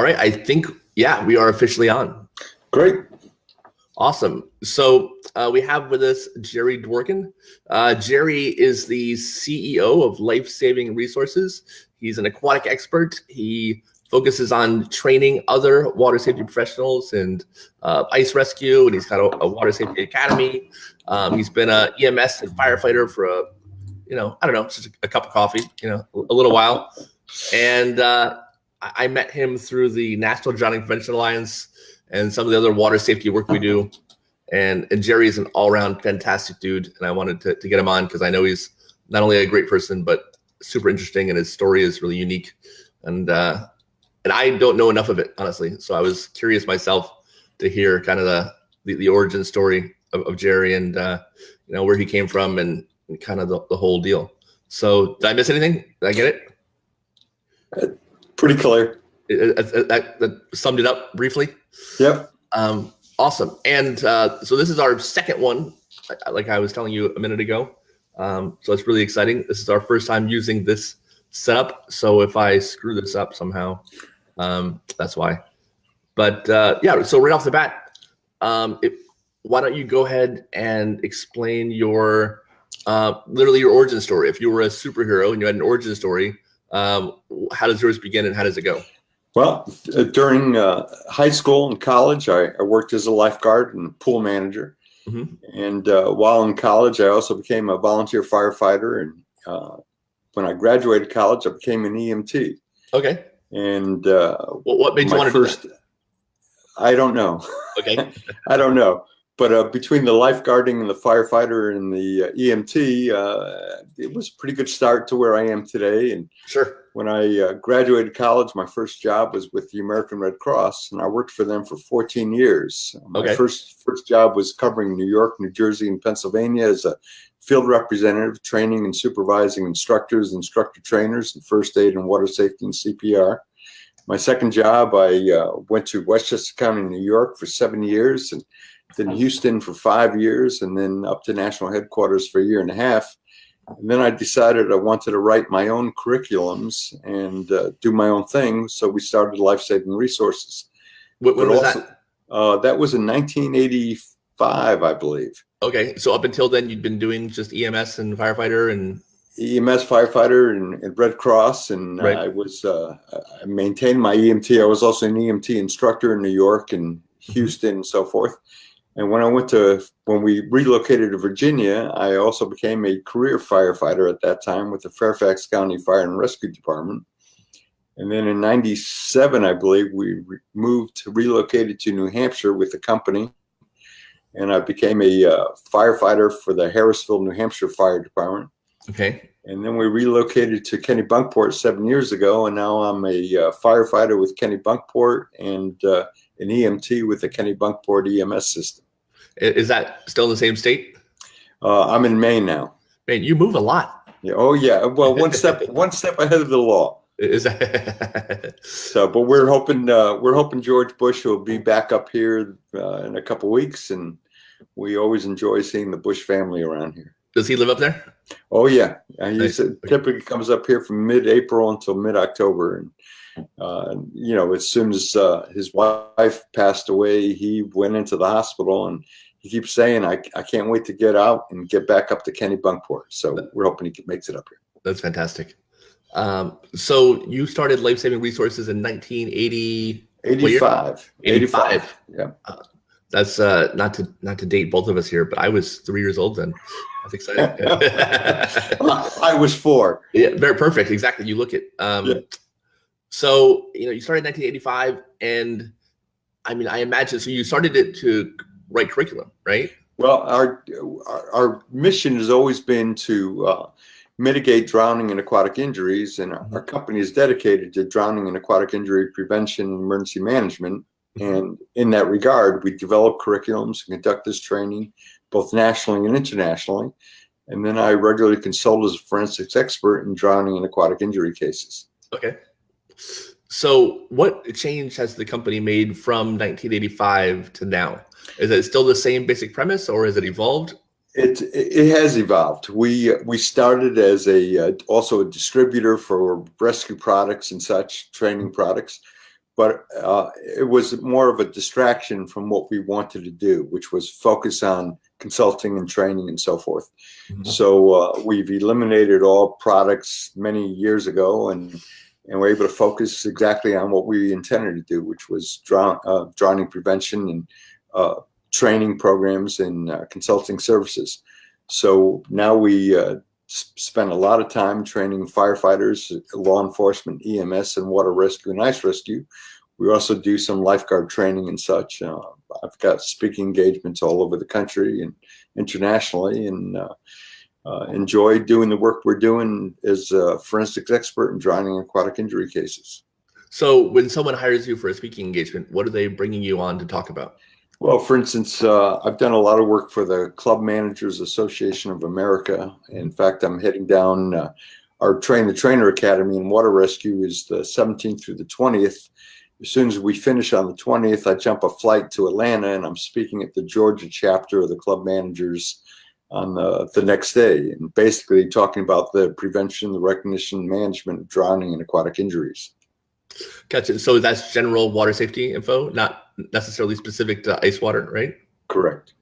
right. I think, yeah, we are officially on. Great. Awesome. So we have with us Gerry Dworkin. Gerry is the CEO of Lifesaving Resources. He's an aquatic expert. He focuses on training other water safety professionals and ice rescue, and he's got a water safety academy. He's been a EMS and firefighter for I don't know, just a cup of coffee, a little while. And I met him through the National Drowning Prevention Alliance and some of the other water safety work we do. And Gerry is an all-around fantastic dude, and I wanted to get him on because I know he's not only a great person, but super interesting, and his story is really unique. And I don't know enough of it, honestly. So I was curious myself to hear kind of the origin story of Gerry and where he came from and kind of the whole deal. So did I miss anything? Did I get it? Pretty clear. That summed it up briefly. Yep. Awesome. And so this is our second one, like I was telling you a minute ago. So it's really exciting. This is our first time using this setup. So if I screw this up somehow, that's why. But yeah, so right off the bat, why don't you go ahead and explain your literally your origin story? If you were a superhero and you had an origin story, how does yours begin and how does it go? Well, during high school and college, I worked as a lifeguard and pool manager. Mm-hmm. And while in college, I also became a volunteer firefighter. And when I graduated college, I became an EMT. Okay. And what made you want to do that? I don't know. Okay. I don't know. But between the lifeguarding and the firefighter and the EMT, it was a pretty good start to where I am today. And sure. When I graduated college, my first job was with the American Red Cross, and I worked for them for 14 years. My first job was covering New York, New Jersey, and Pennsylvania as a field representative, training and supervising instructors, instructor trainers in first aid and water safety and CPR. My second job, I went to Westchester County, New York for 7 years, and then Houston for 5 years, and then up to national headquarters for a year and a half. And then I decided I wanted to write my own curriculums and do my own thing. So we started Lifesaving Resources. When was that? That was in 1985, I believe. Okay. So up until then, you'd been doing just EMS and firefighter and EMS firefighter and Red Cross. And right. I maintained my EMT. I was also an EMT instructor in New York and Houston and so forth. And when we relocated to Virginia, I also became a career firefighter at that time with the Fairfax County Fire and Rescue Department. And then in 97, I believe, we relocated to New Hampshire with the company. And I became a firefighter for the Harrisville, New Hampshire Fire Department. Okay. And then we relocated to Kennebunkport 7 years ago. And now I'm a firefighter with Kennebunkport and an EMT with the Kennebunkport EMS system. Is that still in the same state? I'm in Maine now. Man, you move a lot. Yeah. Oh yeah. Well, one step ahead of the law. Is that so? But we're hoping George Bush will be back up here in a couple weeks, and we always enjoy seeing the Bush family around here. Does he live up there? Oh yeah. He typically comes up here from mid-April until mid-October, and as soon as his wife passed away, he went into the hospital, and he keeps saying, I can't wait to get out and get back up to Kennebunkport. So we're hoping he makes it up here. That's fantastic. So you started Lifesaving Resources in 1980? 85. 85. Yeah. That's not to date both of us here, but I was 3 years old then. That's exciting. I was 4. Yeah, very perfect. Exactly. You look at So, you started in 1985, and I mean, I imagine, so you started it to write curriculum, right? Well, our mission has always been to mitigate drowning and aquatic injuries, and our company is dedicated to drowning and aquatic injury prevention and emergency management. And in that regard, we develop curriculums and conduct this training both nationally and internationally. And then I regularly consult as a forensics expert in drowning and aquatic injury cases. Okay. So what change has the company made from 1985 to now? Is it still the same basic premise, or has it evolved? It has evolved. We started as also a distributor for rescue products and such, training products. but it was more of a distraction from what we wanted to do, which was focus on consulting and training and so forth. Mm-hmm. So we've eliminated all products many years ago, and we're able to focus exactly on what we intended to do, which was drowning prevention and training programs and consulting services. So now we spend a lot of time training firefighters, law enforcement, EMS, and water rescue and ice rescue. We also do some lifeguard training and such. I've got speaking engagements all over the country and internationally, and enjoy doing the work we're doing as a forensics expert in drowning aquatic injury cases. So when someone hires you for a speaking engagement, what are they bringing you on to talk about? Well, for instance, I've done a lot of work for the Club Managers Association of America. In fact, I'm heading down our Train the Trainer Academy in water rescue is the 17th through the 20th. As soon as we finish on the 20th, I jump a flight to Atlanta, and I'm speaking at the Georgia chapter of the Club Managers on the next day, and basically talking about the prevention, the recognition, management of drowning and aquatic injuries. Gotcha. So that's general water safety info, not necessarily specific to ice water, right? Correct.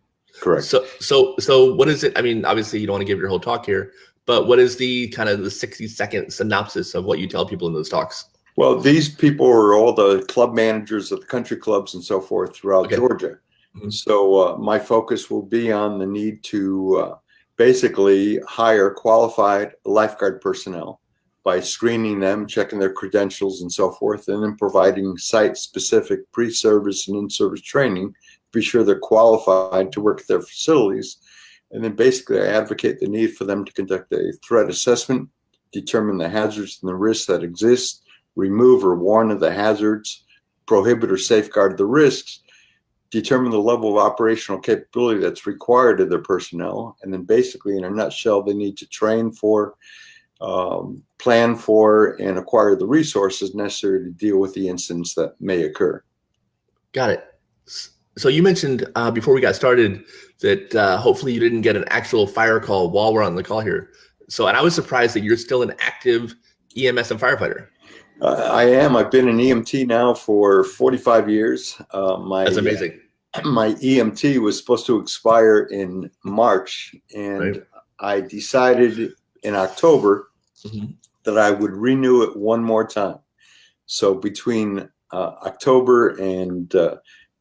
Correct. So what is it? I mean, obviously you don't want to give your whole talk here, but what is the kind of the 60-second synopsis of what you tell people in those talks? Well, these people are all the club managers of the country clubs and so forth throughout Georgia. Mm-hmm. So my focus will be on the need to basically hire qualified lifeguard personnel by screening them, checking their credentials and so forth, and then providing site-specific pre-service and in-service training to be sure they're qualified to work at their facilities. And then basically I advocate the need for them to conduct a threat assessment, determine the hazards and the risks that exist, remove or warn of the hazards, prohibit or safeguard the risks, determine the level of operational capability that's required of their personnel, and then basically, in a nutshell, they need to train for, plan for, and acquire the resources necessary to deal with the incidents that may occur. Got it. So you mentioned before we got started that hopefully you didn't get an actual fire call while we're on the call here. So, and I was surprised that you're still an active EMS and firefighter. I am. I've been an EMT now for 45 years. That's amazing. My EMT was supposed to expire in March, and I decided in October that I would renew it one more time. So between October and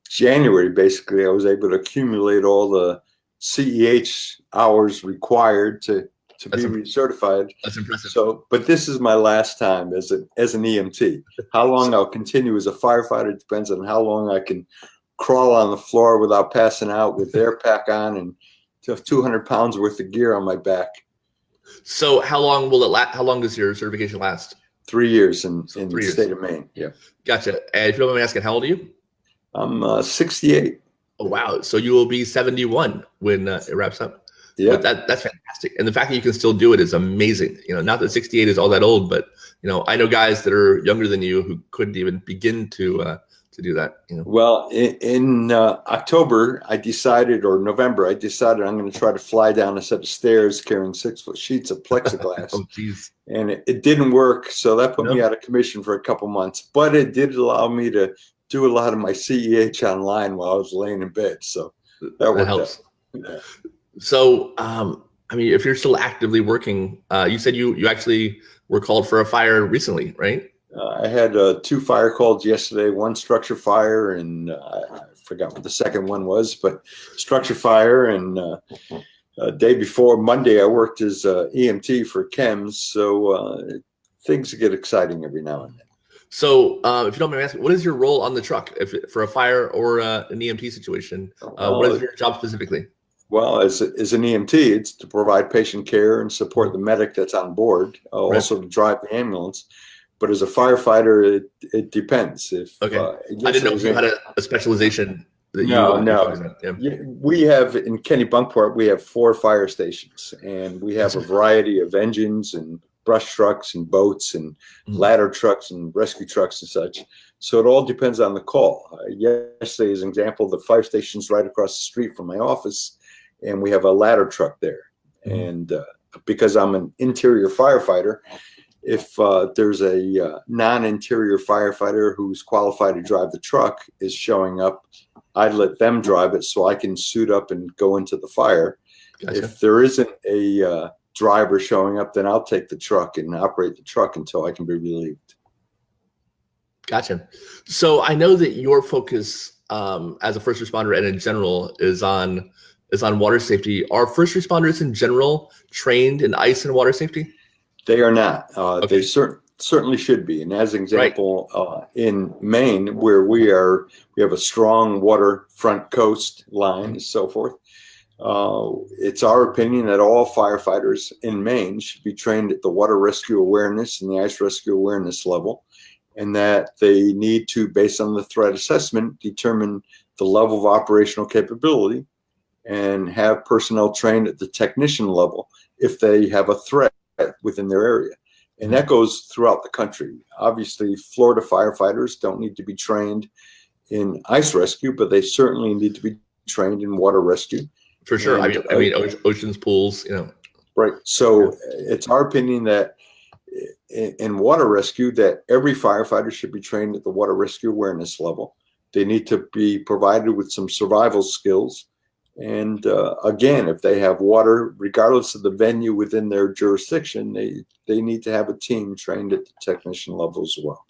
January, basically, I was able to accumulate all the CEH hours required to be recertified. That's impressive. So, but this is my last time as an EMT. How long I'll continue as a firefighter depends on how long I can crawl on the floor without passing out with air pack on and 200 pounds worth of gear on my back. So how long will it last? How long does your certification last? 3 years in the state of Maine. Yeah. Gotcha. And if you don't mind me asking, how old are you? I'm 68. Oh, wow. So you will be 71 when it wraps up. Yeah, but that's fantastic, and the fact that you can still do it is amazing. You know, not that 68 is all that old, but you know, I know guys that are younger than you who couldn't even begin to do that. You know, well, in October, I decided, or November, I decided I'm going to try to fly down a set of stairs carrying 6-foot sheets of plexiglass. Oh, geez. And it didn't work, so that put me out of commission for a couple months. But it did allow me to do a lot of my CEH online while I was laying in bed. So that helps. Yeah. So, I mean, if you're still actively working, you said you actually were called for a fire recently, right? I had 2 fire calls yesterday, one structure fire, and I forgot what the second one was, but structure fire. And day before Monday, I worked as EMT for chems. So things get exciting every now and then. So if you don't mind me asking, what is your role on the truck for a fire or an EMT situation? What is your job specifically? Well, as an EMT, it's to provide patient care and support the medic that's on board, also to drive the ambulance. But as a firefighter, it depends. I didn't know if you had a specialization. No. Yeah. We have in Kennebunkport, we have 4 fire stations, and we have a variety of engines and brush trucks and boats and ladder trucks and rescue trucks and such. So it all depends on the call. Yesterday, as an example, the fire station's right across the street from my office, and we have a ladder truck there. And because I'm an interior firefighter, if there's a non-interior firefighter who's qualified to drive the truck is showing up, I'd let them drive it so I can suit up and go into the fire. Gotcha. If there isn't a driver showing up, then I'll take the truck and operate the truck until I can be relieved. Gotcha. So I know that your focus as a first responder and in general is on water safety. Are first responders in general trained in ice and water safety? They are not. Okay. They certainly should be. And as an example, right. In Maine, where we have a strong waterfront coast line and so forth. It's our opinion that all firefighters in Maine should be trained at the water rescue awareness and the ice rescue awareness level, and that they need to, based on the threat assessment, determine the level of operational capability and have personnel trained at the technician level if they have a threat within their area. And that goes throughout the country. Obviously, Florida firefighters don't need to be trained in ice rescue, but they certainly need to be trained in water rescue. For sure. And, I mean, oceans, pools, Right. So it's our opinion that in water rescue, that every firefighter should be trained at the water rescue awareness level. They need to be provided with some survival skills. And again, if they have water, regardless of the venue within their jurisdiction, they need to have a team trained at the technician level as well.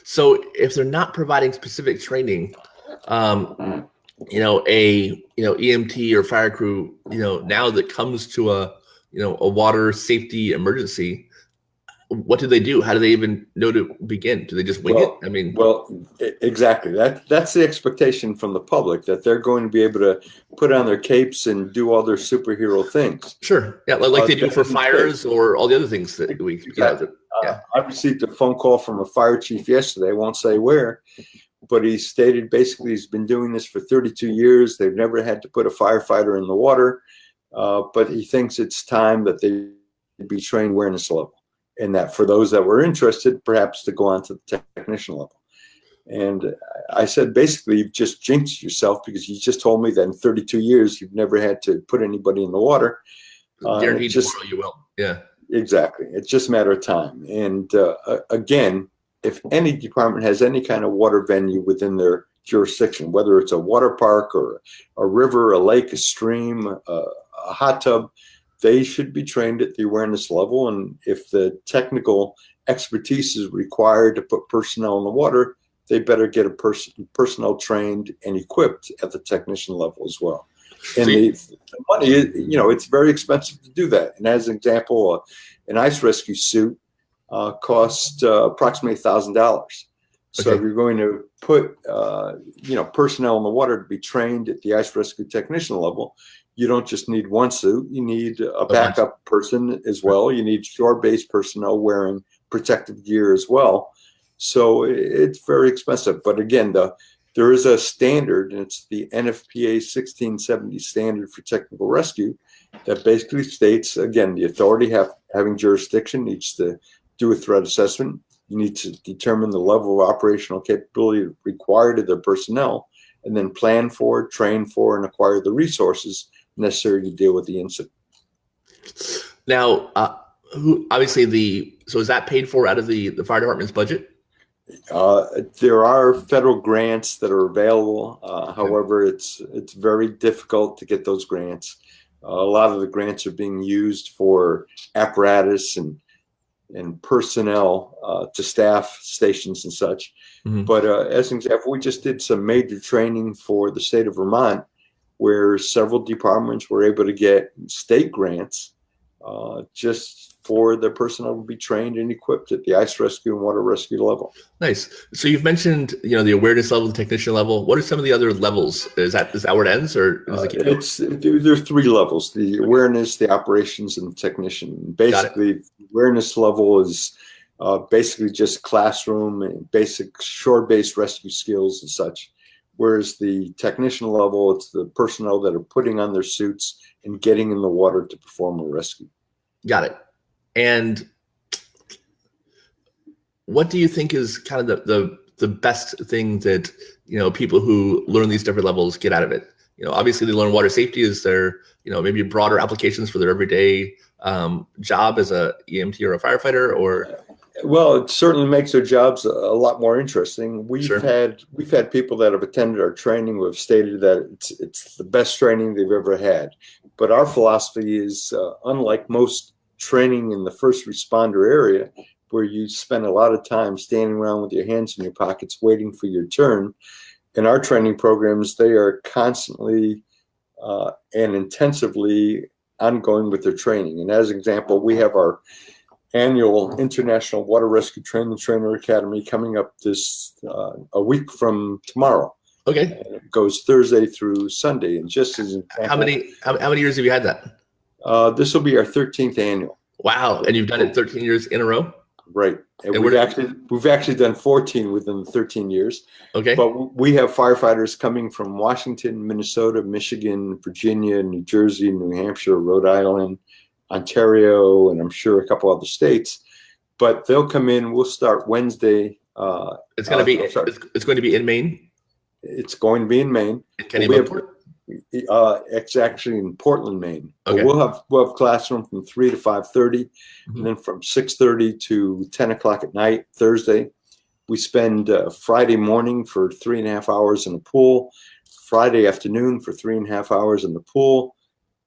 So if they're not providing specific training, a EMT or fire crew, now that comes to a water safety emergency, what do they do? How do they even know to begin? Do they just wing it? I mean, exactly. That's the expectation from the public, that they're going to be able to put on their capes and do all their superhero things. Sure. Yeah. Like they do for fires or all the other things that we, exactly. I received a phone call from a fire chief yesterday. I won't say where, but he stated basically he's been doing this for 32 years. They've never had to put a firefighter in the water, but he thinks it's time that they be trained awareness level. And that for those that were interested, perhaps to go on to the technician level. And I said, basically, you've just jinxed yourself, because you just told me that in 32 years, you've never had to put anybody in the water. Guaranteed tomorrow you will. Yeah, exactly. It's just a matter of time. And again, if any department has any kind of water venue within their jurisdiction, whether it's a water park or a river, a lake, a stream, a hot tub, they should be trained at the awareness level. And if the technical expertise is required to put personnel in the water, they better get a personnel trained and equipped at the technician level as well. And the money, it's very expensive to do that. And as an example, an ice rescue suit costs approximately $1,000. So if you're going to put, personnel in the water to be trained at the ice rescue technician level, you don't just need one suit. You need a backup person as well. You need shore-based personnel wearing protective gear as well. So it's very expensive. But again, there is a standard, and it's the NFPA 1670 standard for technical rescue, that basically states, again, the authority having jurisdiction needs to do a threat assessment. You need to determine the level of operational capability required of their personnel, and then plan for, train for, and acquire the resources necessary to deal with the incident. Now, so is that paid for out of the fire department's budget? There are federal grants that are available. However, it's very difficult to get those grants. A lot of the grants are being used for apparatus and personnel to staff stations and such. Mm-hmm. But as an example, we just did some major training for the state of Vermont, where several departments were able to get state grants just for their personnel to be trained and equipped at the ice rescue and water rescue level. Nice. So you've mentioned, the awareness level, the technician level. What are some of the other levels? Is that where it ends, or does it keep there's three levels: the awareness, the operations, and the technician. Basically, the awareness level is basically just classroom and basic shore-based rescue skills and such. Whereas the technician level, it's the personnel that are putting on their suits and getting in the water to perform a rescue. Got it. And what do you think is kind of the best thing that, people who learn these different levels get out of it? Obviously they learn water safety. Is there, maybe broader applications for their everyday job as a EMT or a firefighter, or? Well, it certainly makes their jobs a lot more interesting. Sure. We've had people that have attended our training who have stated that it's the best training they've ever had. But our philosophy is unlike most training in the first responder area, where you spend a lot of time standing around with your hands in your pockets waiting for your turn. In our training programs, they are constantly and intensively ongoing with their training. And as an example, we have our annual International Water Rescue Trainer Academy coming up this a week from tomorrow. Okay. And it goes Thursday through Sunday. And just as an example, how many years have you had that? This will be our 13th annual. Wow. And you've done it 13 years in a row? Right. And we've actually done 14 within the 13 years. Okay. But we have firefighters coming from Washington, Minnesota, Michigan, Virginia, New Jersey, New Hampshire, Rhode Island, Ontario, and I'm sure a couple other states. But they'll come in. We'll start Wednesday. It's going to be in Maine. It's going to be in Maine. It's actually in Portland, Maine. Okay. We'll have classroom from 3 to 5:30, and then from 6:30 to 10 o'clock at night, Thursday. We spend Friday morning for 3.5 hours in the pool, Friday afternoon for 3.5 hours in the pool.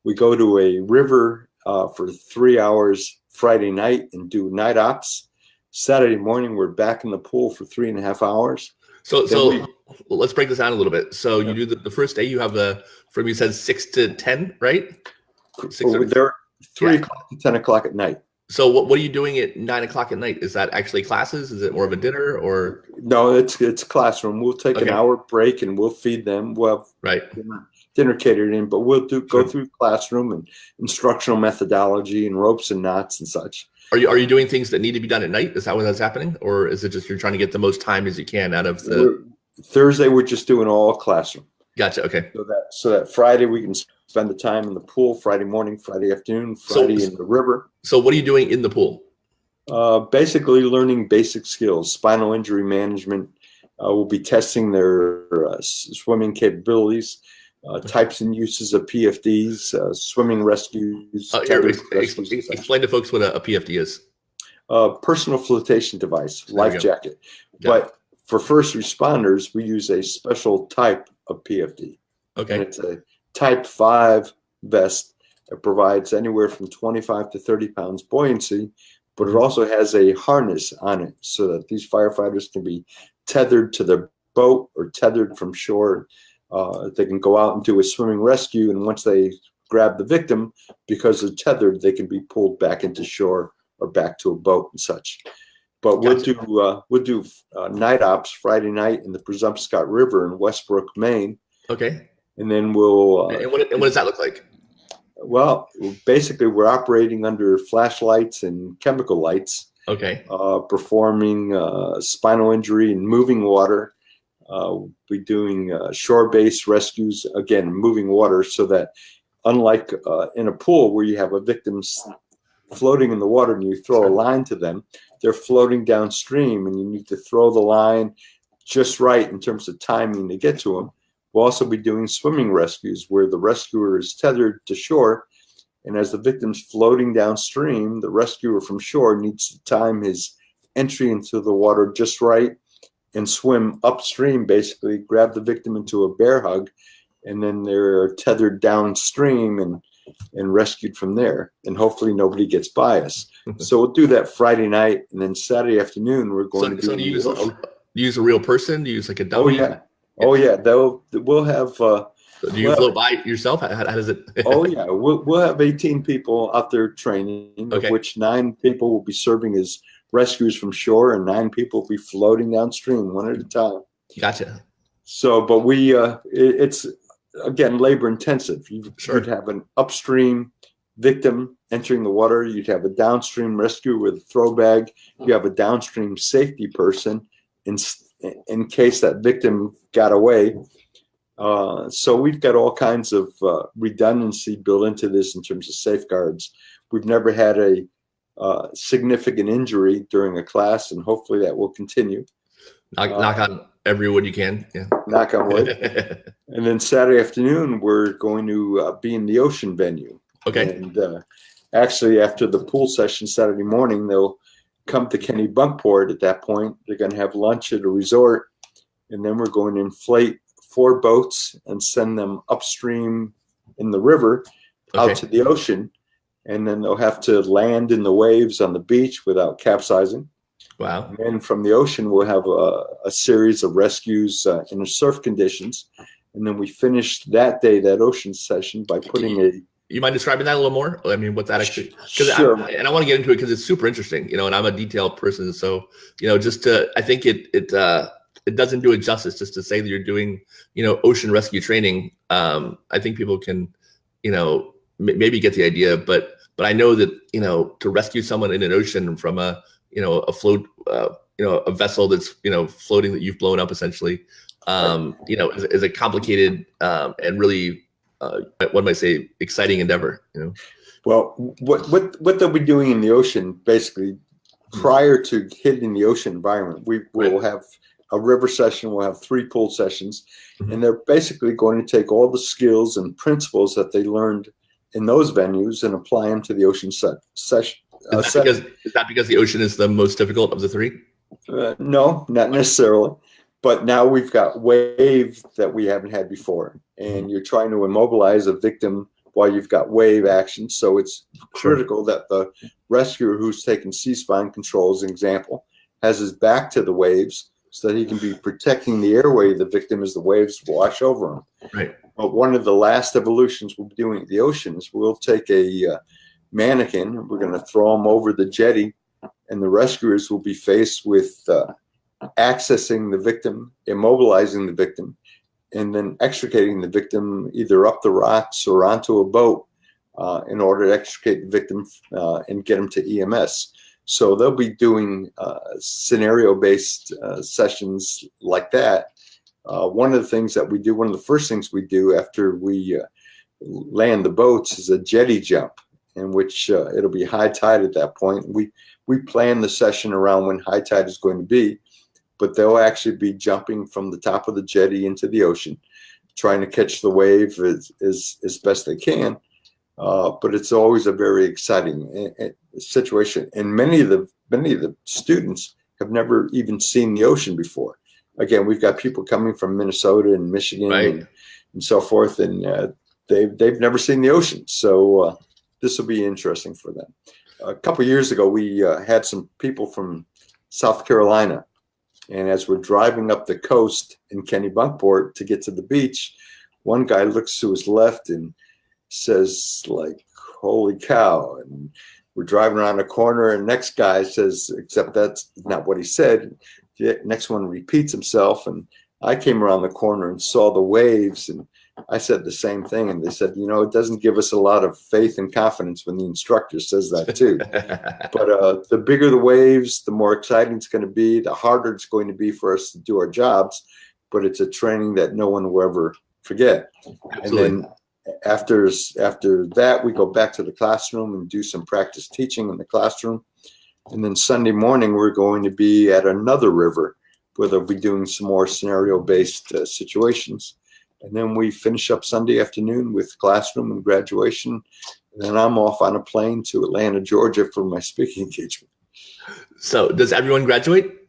We go to a river for 3 hours Friday night and do night ops. Saturday morning, we're back in the pool for 3.5 hours. So let's break this down a little bit. So you do the first day, you have from you said 6 to 10, right? They're 3 o'clock to 10 o'clock at night. So what are you doing at 9 o'clock at night? Is that actually classes? Is it more of a dinner or? No, it's classroom. We'll take an hour break and we'll feed them. We'll have dinner catered in, but we'll go through classroom and instructional methodology and ropes and knots and such. Are you doing things that need to be done at night? Is that when that's happening? Or is it just you're trying to get the most time as you can out of the Thursday? We're just doing all classroom. Gotcha. Okay. So that Friday we can spend the time in the pool, Friday morning, Friday afternoon, Friday in the river. So what are you doing in the pool? Basically learning basic skills, spinal injury management. We'll be testing their swimming capabilities, types and uses of PFDs, swimming rescues. Explain to folks what a PFD is. Personal flotation device, life jacket. But for first responders, we use a special type of PFD. Okay. And it's a type 5 vest. It provides anywhere from 25 to 30 pounds buoyancy, but it also has a harness on it so that these firefighters can be tethered to their boat or tethered from shore. They can go out and do a swimming rescue, and once they grab the victim, because they're tethered, they can be pulled back into shore or back to a boat and such. But we'll do night ops Friday night in the Presumpscot River in Westbrook, Maine. Okay. And then we'll. And what does that look like? Well, basically, we're operating under flashlights and chemical lights. Okay. Performing spinal injury and moving water. We're doing shore-based rescues, again, moving water, so that unlike in a pool where you have a victim floating in the water and you throw a line to them, they're floating downstream and you need to throw the line just right in terms of timing to get to them. We'll also be doing swimming rescues where the rescuer is tethered to shore, and as the victim's floating downstream, the rescuer from shore needs to time his entry into the water just right and swim upstream, basically grab the victim into a bear hug, and then they're tethered downstream and rescued from there. And hopefully nobody gets by us. So we'll do that Friday night, and then Saturday afternoon we're going to do. So do you use a real person? Do you use like a dummy? Oh yeah. Oh yeah. We'll have. Do you float by yourself? How does it? Oh yeah. We'll have 18 people out there training, of which 9 people will be serving as rescues from shore, and 9 people will be floating downstream one at a time. Gotcha. So, but it's again labor intensive. You'd have an upstream victim entering the water. You'd have a downstream rescue with a throw bag. You have a downstream safety person in case that victim got away. So we've got all kinds of redundancy built into this in terms of safeguards. We've never had a significant injury during a class, and hopefully that will continue. Knock on every wood you can. Yeah. Knock on wood. And then Saturday afternoon, we're going to be in the ocean venue. Okay. And actually, after the pool session Saturday morning, they'll come to Kennebunkport at that point. They're going to have lunch at a resort, and then we're going to inflate 4 boats and send them upstream in the river out to the ocean, and then they'll have to land in the waves on the beach without capsizing. Wow. And then from the ocean, we'll have a series of rescues in the surf conditions. And then we finished that day, that ocean session, by putting You mind describing that a little more? I mean, what's that actually? Sure. I want to get into it because it's super interesting, you know, and I'm a detailed person. So, you know, I think it doesn't do it justice just to say that you're doing, you know, ocean rescue training. I think people can, you know, maybe get the idea, but I know that, you know, to rescue someone in an ocean from a vessel that's, you know, floating, that you've blown up essentially, you know, is a complicated and really, one might say, exciting endeavor, you know? Well, what they'll be doing in the ocean, basically, prior to hitting the ocean environment, we will have a river session, we'll have 3 pool sessions, and they're basically going to take all the skills and principles that they learned in those venues and apply them to the ocean session. Is that because the ocean is the most difficult of the 3? No, not necessarily. But now we've got wave that we haven't had before, and you're trying to immobilize a victim while you've got wave action. So it's critical that the rescuer who's taking C-spine control, as an example, has his back to the waves so that he can be protecting the airway of the victim as the waves wash over him. Right. But one of the last evolutions we'll be doing at the ocean is we'll take a mannequin, we're going to throw him over the jetty, and the rescuers will be faced with accessing the victim, immobilizing the victim, and then extricating the victim either up the rocks or onto a boat in order to extricate the victim and get him to EMS. So they'll be doing scenario-based sessions like that. One of the things that we do, one of the first things we do after we land the boats is a jetty jump, in which it'll be high tide at that point. We plan the session around when high tide is going to be, but they'll actually be jumping from the top of the jetty into the ocean, trying to catch the wave as best they can. But it's always a very exciting situation. And many of the students have never even seen the ocean before. Again, we've got people coming from Minnesota and Michigan and so forth, and they've never seen the ocean. So this will be interesting for them. A couple of years ago, we had some people from South Carolina. And as we're driving up the coast in Kennebunkport to get to the beach, one guy looks to his left and says, like, "Holy cow." And we're driving around a corner, and next guy says, except that's not what he said. The next one repeats himself. And I came around the corner and saw the waves, and I said the same thing. And they said, you know, it doesn't give us a lot of faith and confidence when the instructor says that too. But the bigger the waves, the more exciting it's going to be, the harder it's going to be for us to do our jobs. But it's a training that no one will ever forget. Absolutely. And then after that, we go back to the classroom and do some practice teaching in the classroom. And then Sunday morning, we're going to be at another river where they'll be doing some more scenario-based situations. And then we finish up Sunday afternoon with classroom and graduation. And then I'm off on a plane to Atlanta, Georgia for my speaking engagement. So does everyone graduate?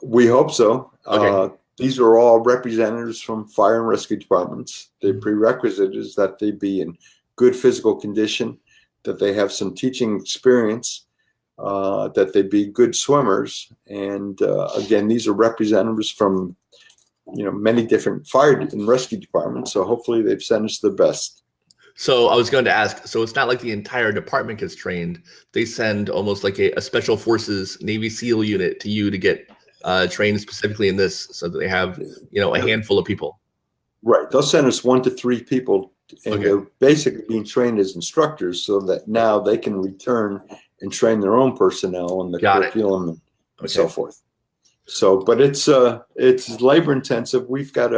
We hope so. Okay. These are all representatives from fire and rescue departments. The prerequisite is that they be in good physical condition, that they have some teaching experience, that they be good swimmers. And again, these are representatives from many different fire and rescue departments. So hopefully they've sent us the best. So I was going to ask, so it's not like the entire department gets trained. They send almost like a special forces Navy SEAL unit to you to get trained specifically in this, so that they have, a handful of people. Right. They'll send us 1 to 3 people, and they're basically being trained as instructors so that now they can return and train their own personnel and the curriculum and so forth. So, but it's labor intensive. I've got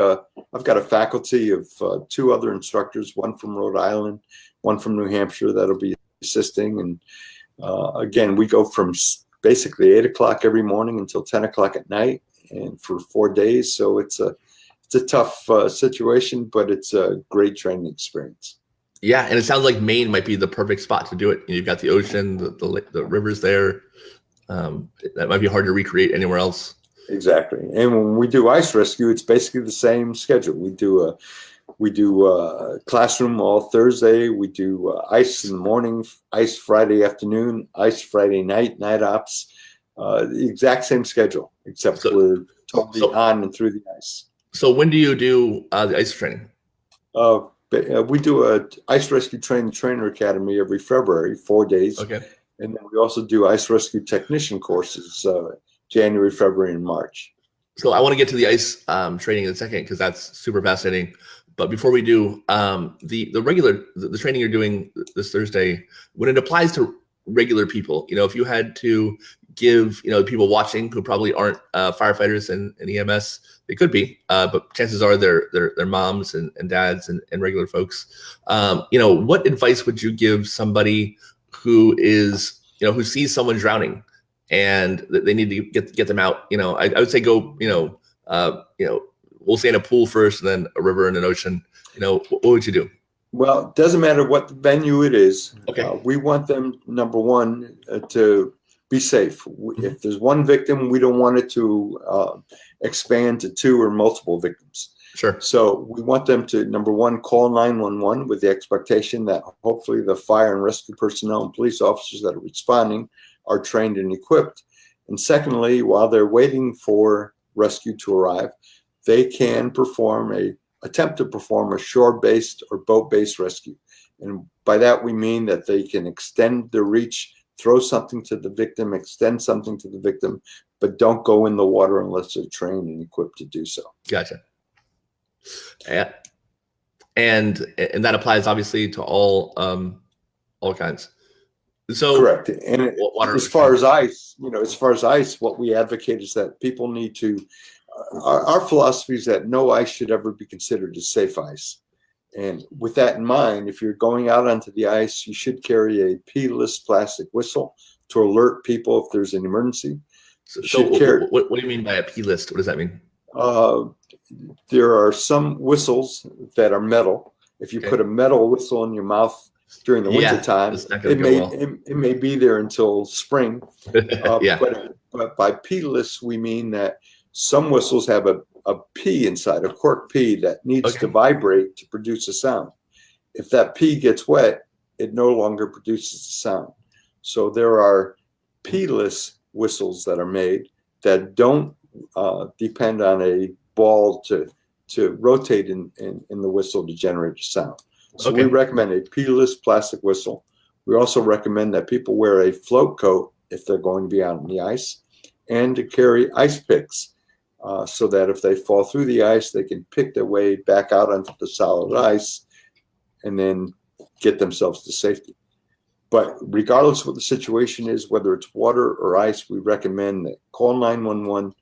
a faculty of 2 other instructors, one from Rhode Island, one from New Hampshire, that'll be assisting. And again, we go from basically 8 o'clock every morning until 10 o'clock at night, and for 4 days. So it's a tough situation, but it's a great training experience. Yeah, and it sounds like Maine might be the perfect spot to do it. You've got the ocean, the rivers there. that might be hard to recreate anywhere else. Exactly. And when we do ice rescue, it's basically the same schedule. We do a classroom all Thursday. We do ice in the morning, ice Friday afternoon, ice Friday night, night ops. The exact same schedule, except we're totally on and through the ice. So when do you do the ice training? We do a ice rescue trainer academy every February, 4 days. Okay. And then we also do ice rescue technician courses January, February, and March. So I want to get to the ice training in a second because that's super fascinating. But before we do, the training you're doing this Thursday, when it applies to regular people, if you had to give, people watching who probably aren't firefighters and EMS, they could be, but chances are they're moms and dads and regular folks. What advice would you give somebody who is, who sees someone drowning and they need to get them out? I would say go, we'll say in a pool first and then a river and an ocean. What would you do? Well, it doesn't matter what venue it is. Okay. We want them, number one, to be safe. If there's one victim, we don't want it to expand to 2 or multiple victims. Sure. So we want them to, number one, call 911 with the expectation that hopefully the fire and rescue personnel and police officers that are responding are trained and equipped. And secondly, while they're waiting for rescue to arrive, they can attempt to perform a shore-based or boat-based rescue. And by that, we mean that they can extend their reach, throw something to the victim, extend something to the victim, but don't go in the water unless they're trained and equipped to do so. Gotcha. Yeah. And that applies obviously to all kinds. So correct. And as far as ice, what we advocate is that people need to, our philosophy is that no ice should ever be considered as safe ice. And with that in mind, if you're going out onto the ice, you should carry a P-less plastic whistle to alert people if there's an emergency. So what do you mean by a P-list? What does that mean? There are some whistles that are metal. If you put a metal whistle in your mouth during the winter time, it may be there until spring. But by P-less, we mean that some whistles have a P inside, a cork P that needs to vibrate to produce a sound. If that P gets wet, it no longer produces a sound. So there are P-less whistles that are made that don't depend on a ball to rotate in the whistle to generate a sound. So we recommend a P-less plastic whistle. We also recommend that people wear a float coat if they're going to be out on the ice, and to carry ice picks so that if they fall through the ice, they can pick their way back out onto the solid ice and then get themselves to safety. But regardless of what the situation is, whether it's water or ice, we recommend that call 911,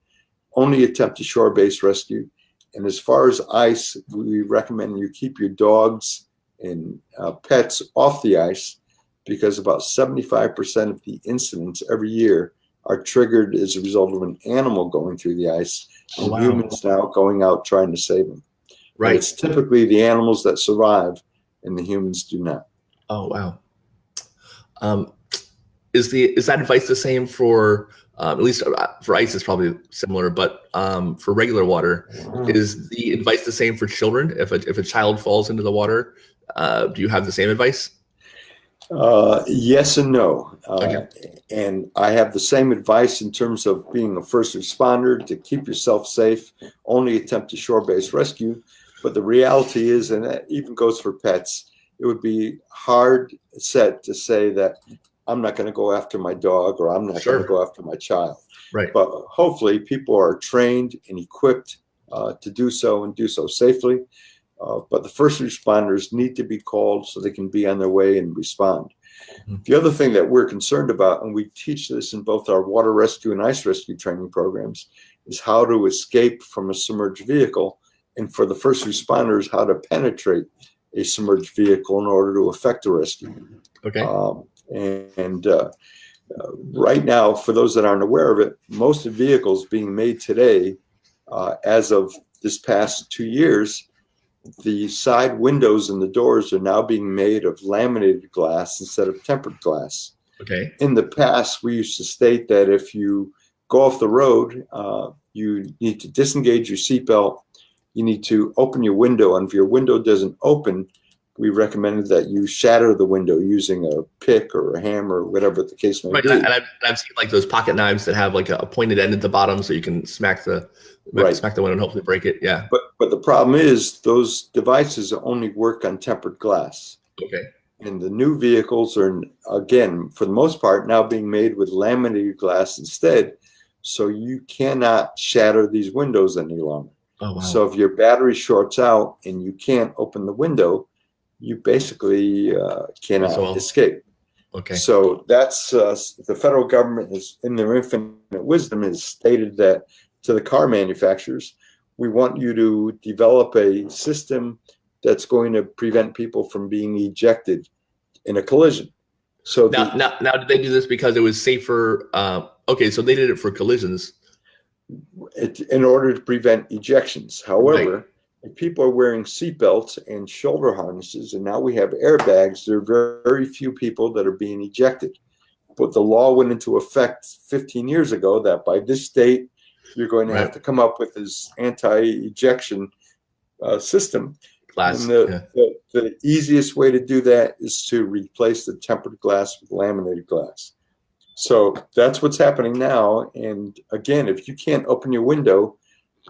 only attempt a shore-based rescue. And as far as ice, we recommend you keep your dogs and pets off the ice, because about 75% of the incidents every year are triggered as a result of an animal going through the ice and humans now going out trying to save them. Right. And it's typically the animals that survive and the humans do not. Oh, wow. Is that advice the same for, at least for ice is probably similar, but for regular water, is the advice the same for children? If a child falls into the water, do you have the same advice? Yes and no. And I have the same advice in terms of being a first responder to keep yourself safe, only attempt a shore-based rescue. But the reality is, and that even goes for pets, it would be hard set to say that I'm not going to go after my dog or I'm not going to go after my child. Right. But hopefully people are trained and equipped to do so and do so safely. But the first responders need to be called so they can be on their way and respond. The other thing that we're concerned about, and we teach this in both our water rescue and ice rescue training programs, is how to escape from a submerged vehicle, and for the first responders, how to penetrate a submerged vehicle in order to effect a rescue. Right now, for those that aren't aware of it, most of the vehicles being made today, as of this past 2 years, the side windows and the doors are now being made of laminated glass instead of tempered glass. Okay. In the past, we used to state that if you go off the road, you need to disengage your seatbelt. You need to open your window, and if your window doesn't open, we recommended that you shatter the window using a pick or a hammer, or whatever the case may be. And I've seen like those pocket knives that have like a pointed end at the bottom, so you can smack the window and hopefully break it. Yeah. But the problem is those devices only work on tempered glass. Okay. And the new vehicles are, again, for the most part, now being made with laminated glass instead. So you cannot shatter these windows any longer. Oh, wow. So if your battery shorts out and you can't open the window, you basically cannot escape. Okay. So that's the federal government is, in their infinite wisdom, has stated that to the car manufacturers, we want you to develop a system that's going to prevent people from being ejected in a collision. So now did they do this because it was safer? Okay, so they did it for collisions. In order to prevent ejections. However, if people are wearing seatbelts and shoulder harnesses, and now we have airbags, there are very few people that are being ejected. But the law went into effect 15 years ago that by this date, you're going to have to come up with this anti-ejection system. Glass. And the easiest way to do that is to replace the tempered glass with laminated glass. So that's what's happening now. And again, if you can't open your window,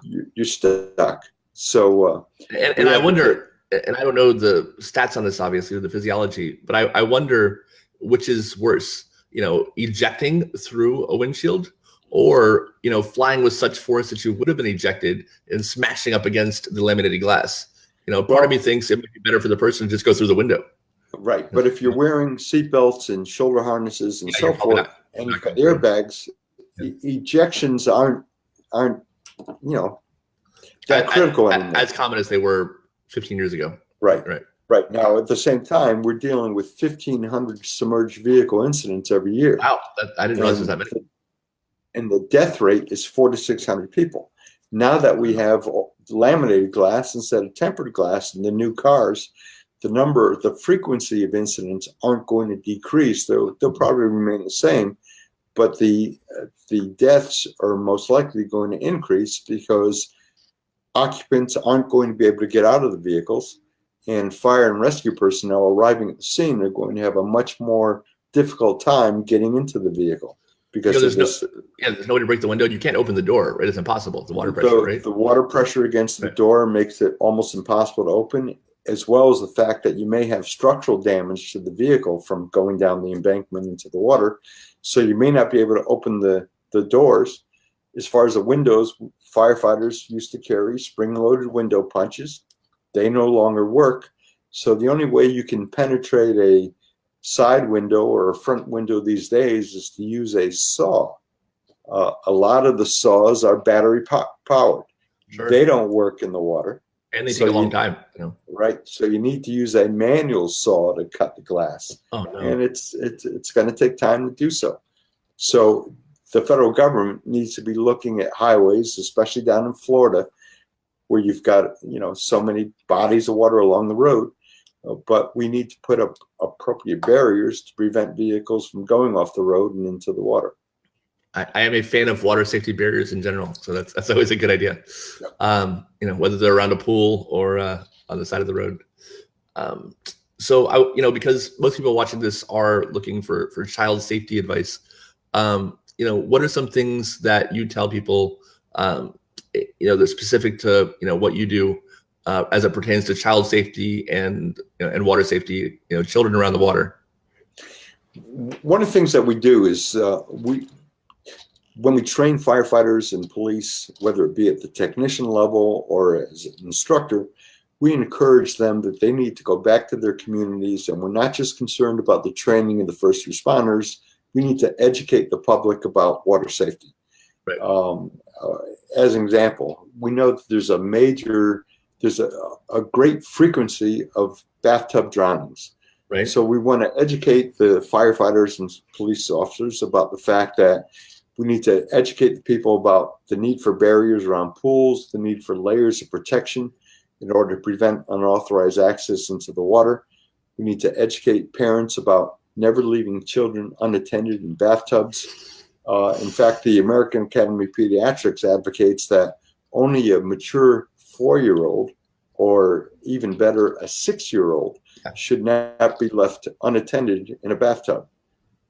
you're stuck. So, and I wonder, and I don't know the stats on this, obviously, or the physiology, but I wonder which is worse, ejecting through a windshield, or, flying with such force that you would have been ejected and smashing up against the laminated glass. Part of me thinks it would be better for the person to just go through the window. Right. But if you're wearing seatbelts and shoulder harnesses and so forth, and you've got airbags, ejections aren't that critical anymore. As common as they were 15 years ago. Right. Now, at the same time, we're dealing with 1,500 submerged vehicle incidents every year. Wow. I didn't realize there's that many. And the death rate is 400 to 600 people. Now that we have laminated glass instead of tempered glass in the new cars, the frequency of incidents aren't going to decrease. They'll probably remain the same, but the deaths are most likely going to increase because occupants aren't going to be able to get out of the vehicles, and fire and rescue personnel arriving at the scene are going to have a much more difficult time getting into the vehicle. Because there's no way to break the window. You can't open the door, right? It's impossible. The water pressure, right? The water pressure against the door makes it almost impossible to open, as well as the fact that you may have structural damage to the vehicle from going down the embankment into the water. So you may not be able to open the doors. As far as the windows, firefighters used to carry spring-loaded window punches. They no longer work. So the only way you can penetrate a side window or a front window these days is to use a saw. A lot of the saws are battery powered. Sure. They don't work in the water. And they take a long time. Right. So you need to use a manual saw to cut the glass. Oh, no. And it's going to take time to do so. So the federal government needs to be looking at highways, especially down in Florida, where you've got, so many bodies of water along the road. But we need to put up appropriate barriers to prevent vehicles from going off the road and into the water. I am a fan of water safety barriers in general, so that's always a good idea. Yep. Whether they're around a pool or on the side of the road. So because most people watching this are looking for child safety advice. What are some things that you tell people? That's specific to what you do. As it pertains to child safety and water safety, children around the water. One of the things that we do is when we train firefighters and police, whether it be at the technician level or as an instructor, we encourage them that they need to go back to their communities, and we're not just concerned about the training of the first responders. We need to educate the public about water safety. Right. As an example, we know that there's a great frequency of bathtub drownings. Right. So we want to educate the firefighters and police officers about the fact that we need to educate the people about the need for barriers around pools, the need for layers of protection in order to prevent unauthorized access into the water. We need to educate parents about never leaving children unattended in bathtubs. In fact, the American Academy of Pediatrics advocates that only a mature 4-year-old, or even better, a 6-year-old, should not be left unattended in a bathtub.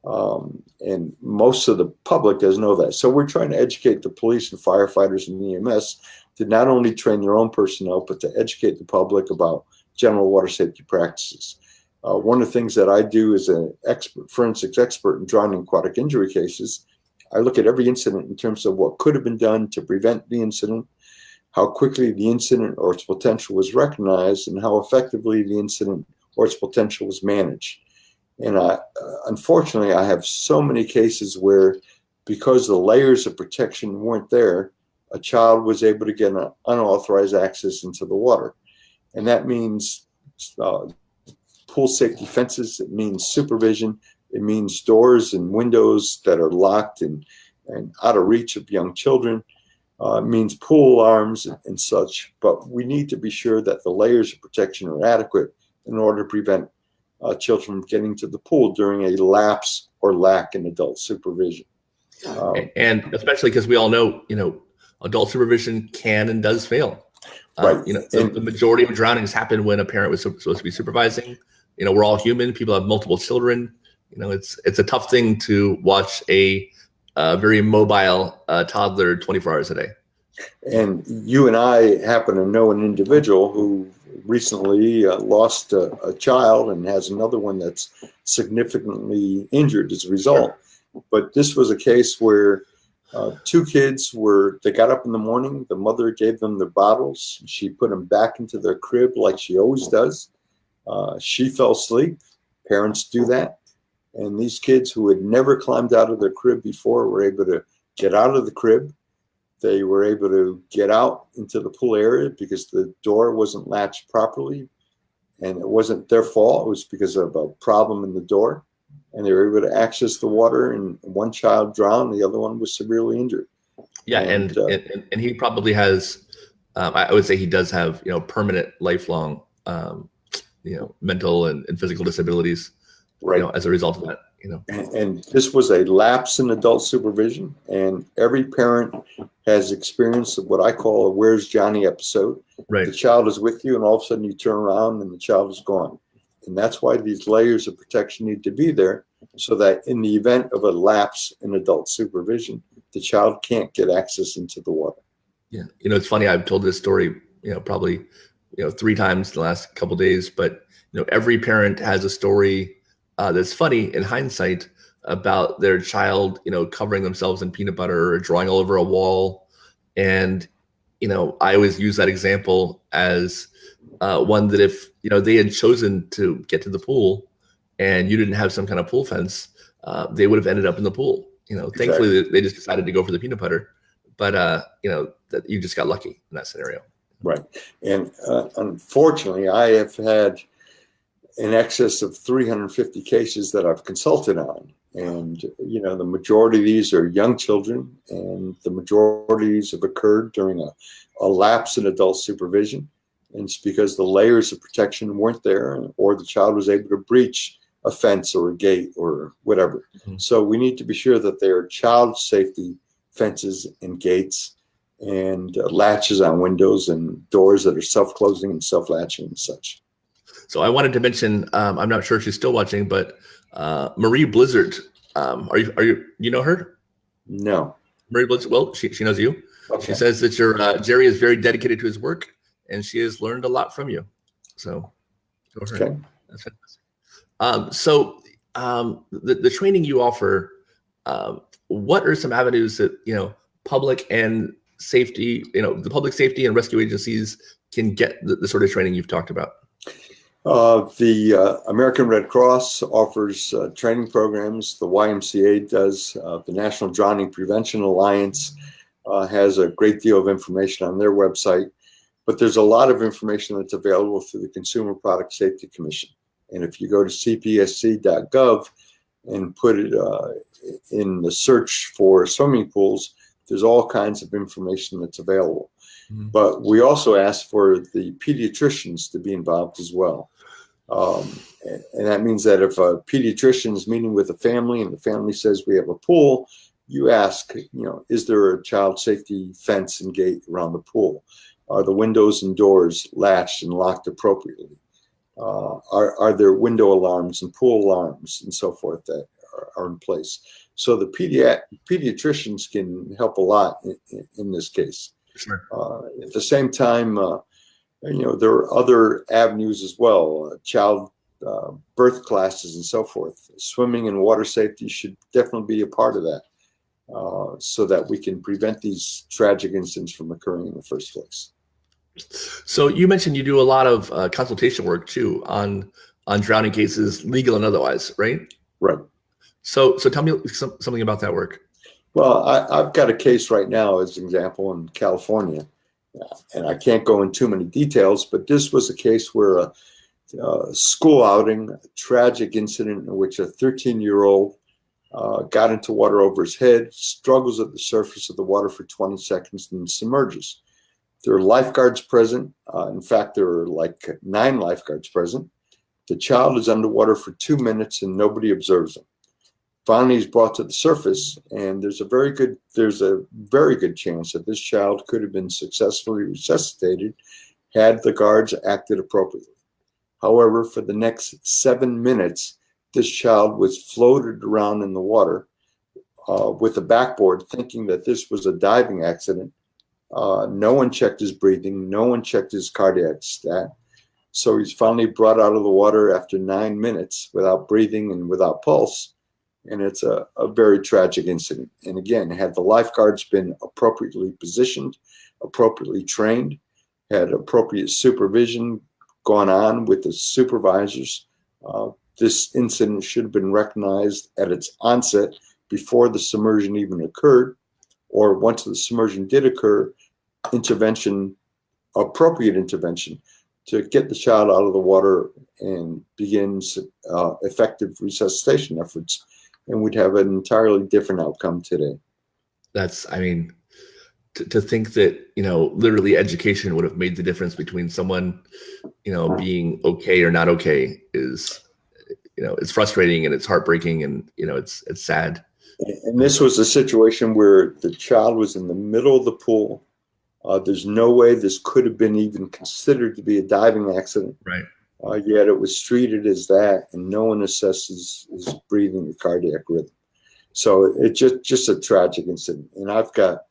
And most of the public doesn't know that. So we're trying to educate the police and firefighters and EMS to not only train their own personnel, but to educate the public about general water safety practices. One of the things that I do as an forensics expert in drowning aquatic injury cases, I look at every incident in terms of what could have been done to prevent the incident, how quickly the incident or its potential was recognized, and how effectively the incident or its potential was managed. And unfortunately, I have so many cases where, because the layers of protection weren't there, a child was able to get an unauthorized access into the water. And that means pool safety fences, it means supervision, it means doors and windows that are locked and out of reach of young children. It means pool alarms and such, but we need to be sure that the layers of protection are adequate in order to prevent children from getting to the pool during a lapse or lack in adult supervision. And especially because we all know, adult supervision can and does fail. Right. The majority of drownings happen when a parent was supposed to be supervising. We're all human. People have multiple children. It's a tough thing to watch a very mobile toddler 24 hours a day. And you and I happen to know an individual who recently lost a child and has another one that's significantly injured as a result. Sure. But this was a case where 2 kids they got up in the morning, the mother gave them their bottles, she put them back into their crib like she always does. She fell asleep. Parents do that. And these kids who had never climbed out of their crib before were able to get out of the crib. They were able to get out into the pool area because the door wasn't latched properly. And it wasn't their fault. It was because of a problem in the door. And they were able to access the water, and one child drowned, the other one was severely injured. Yeah, and he probably has, I would say he does have, permanent, lifelong, mental and physical disabilities, right, as a result of that. And this was a lapse in adult supervision, and every parent has experienced what I call a "Where's Johnny" episode. Right. The child is with you, and all of a sudden you turn around and the child is gone. And that's why these layers of protection need to be there, so that in the event of a lapse in adult supervision, the child can't get access into the water. Yeah, it's funny. I've told this story, probably, 3 times in the last couple of days. But every parent has a story that's funny in hindsight about their child, covering themselves in peanut butter or drawing all over a wall. And I always use that example as one that if they had chosen to get to the pool and you didn't have some kind of pool fence, they would have ended up in the pool. Thankfully Exactly. they just decided to go for the peanut butter, but that you just got lucky in that scenario. Right. And unfortunately, I have had in excess of 350 cases that I've consulted on. And, the majority of these are young children, and the majority of these have occurred during a lapse in adult supervision. And it's because the layers of protection weren't there, or the child was able to breach a fence or a gate or whatever. Mm-hmm. So we need to be sure that there are child safety fences and gates and latches on windows and doors that are self-closing and self-latching and such. So I wanted to mention, I'm not sure if she's still watching, but Marie Blizzard, are you know her? No. Marie Blizzard, well, she knows you. Okay. She says that Gerry is very dedicated to his work, and she has learned a lot from you. So go ahead. Okay. That's fantastic. So the training you offer, what are some avenues that, public and safety, the public safety and rescue agencies can get the sort of training you've talked about? The American Red Cross offers training programs. The YMCA does. The National Drowning Prevention Alliance has a great deal of information on their website. But there's a lot of information that's available through the Consumer Product Safety Commission. And if you go to cpsc.gov and put it in the search for swimming pools, there's all kinds of information that's available. Mm-hmm. But we also ask for the pediatricians to be involved as well. And that means that if a pediatrician is meeting with a family and the family says we have a pool, you ask, is there a child safety fence and gate around the pool? Are the windows and doors latched and locked appropriately? Are there window alarms and pool alarms and so forth that are in place? So the pediatricians can help a lot in this case. Sure. At the same time, there are other avenues as well, child birth classes and so forth. Swimming and water safety should definitely be a part of that, so that we can prevent these tragic incidents from occurring in the first place. So you mentioned you do a lot of consultation work too on drowning cases, legal and otherwise, right? Right. So tell me something about that work. Well, I've got a case right now as an example in California, and I can't go into too many details, but this was a case where a school outing, a tragic incident in which a 13-year-old got into water over his head, struggles at the surface of the water for 20 seconds, and submerges. There are lifeguards present. In fact, there are like 9 lifeguards present. The child is underwater for 2 minutes and nobody observes him. Finally, he's brought to the surface, and there's a very good chance that this child could have been successfully resuscitated had the guards acted appropriately. However, for the next 7 minutes, this child was floated around in the water with a backboard, thinking that this was a diving accident. No one checked his breathing. No one checked his cardiac stat. So he's finally brought out of the water after 9 minutes without breathing and without pulse. And it's a very tragic incident. And again, had the lifeguards been appropriately positioned, appropriately trained, had appropriate supervision gone on with the supervisors, this incident should have been recognized at its onset before the submersion even occurred, or once the submersion did occur, appropriate intervention to get the child out of the water and begin effective resuscitation efforts. And we'd have an entirely different outcome today. To think that, literally education would have made the difference between someone, being okay or not okay is, it's frustrating and it's heartbreaking and, it's sad. And this was a situation where the child was in the middle of the pool. There's no way this could have been even considered to be a diving accident. Right. Yet it was treated as that, and no one assesses his breathing or cardiac rhythm. So it's just a tragic incident. And I've got,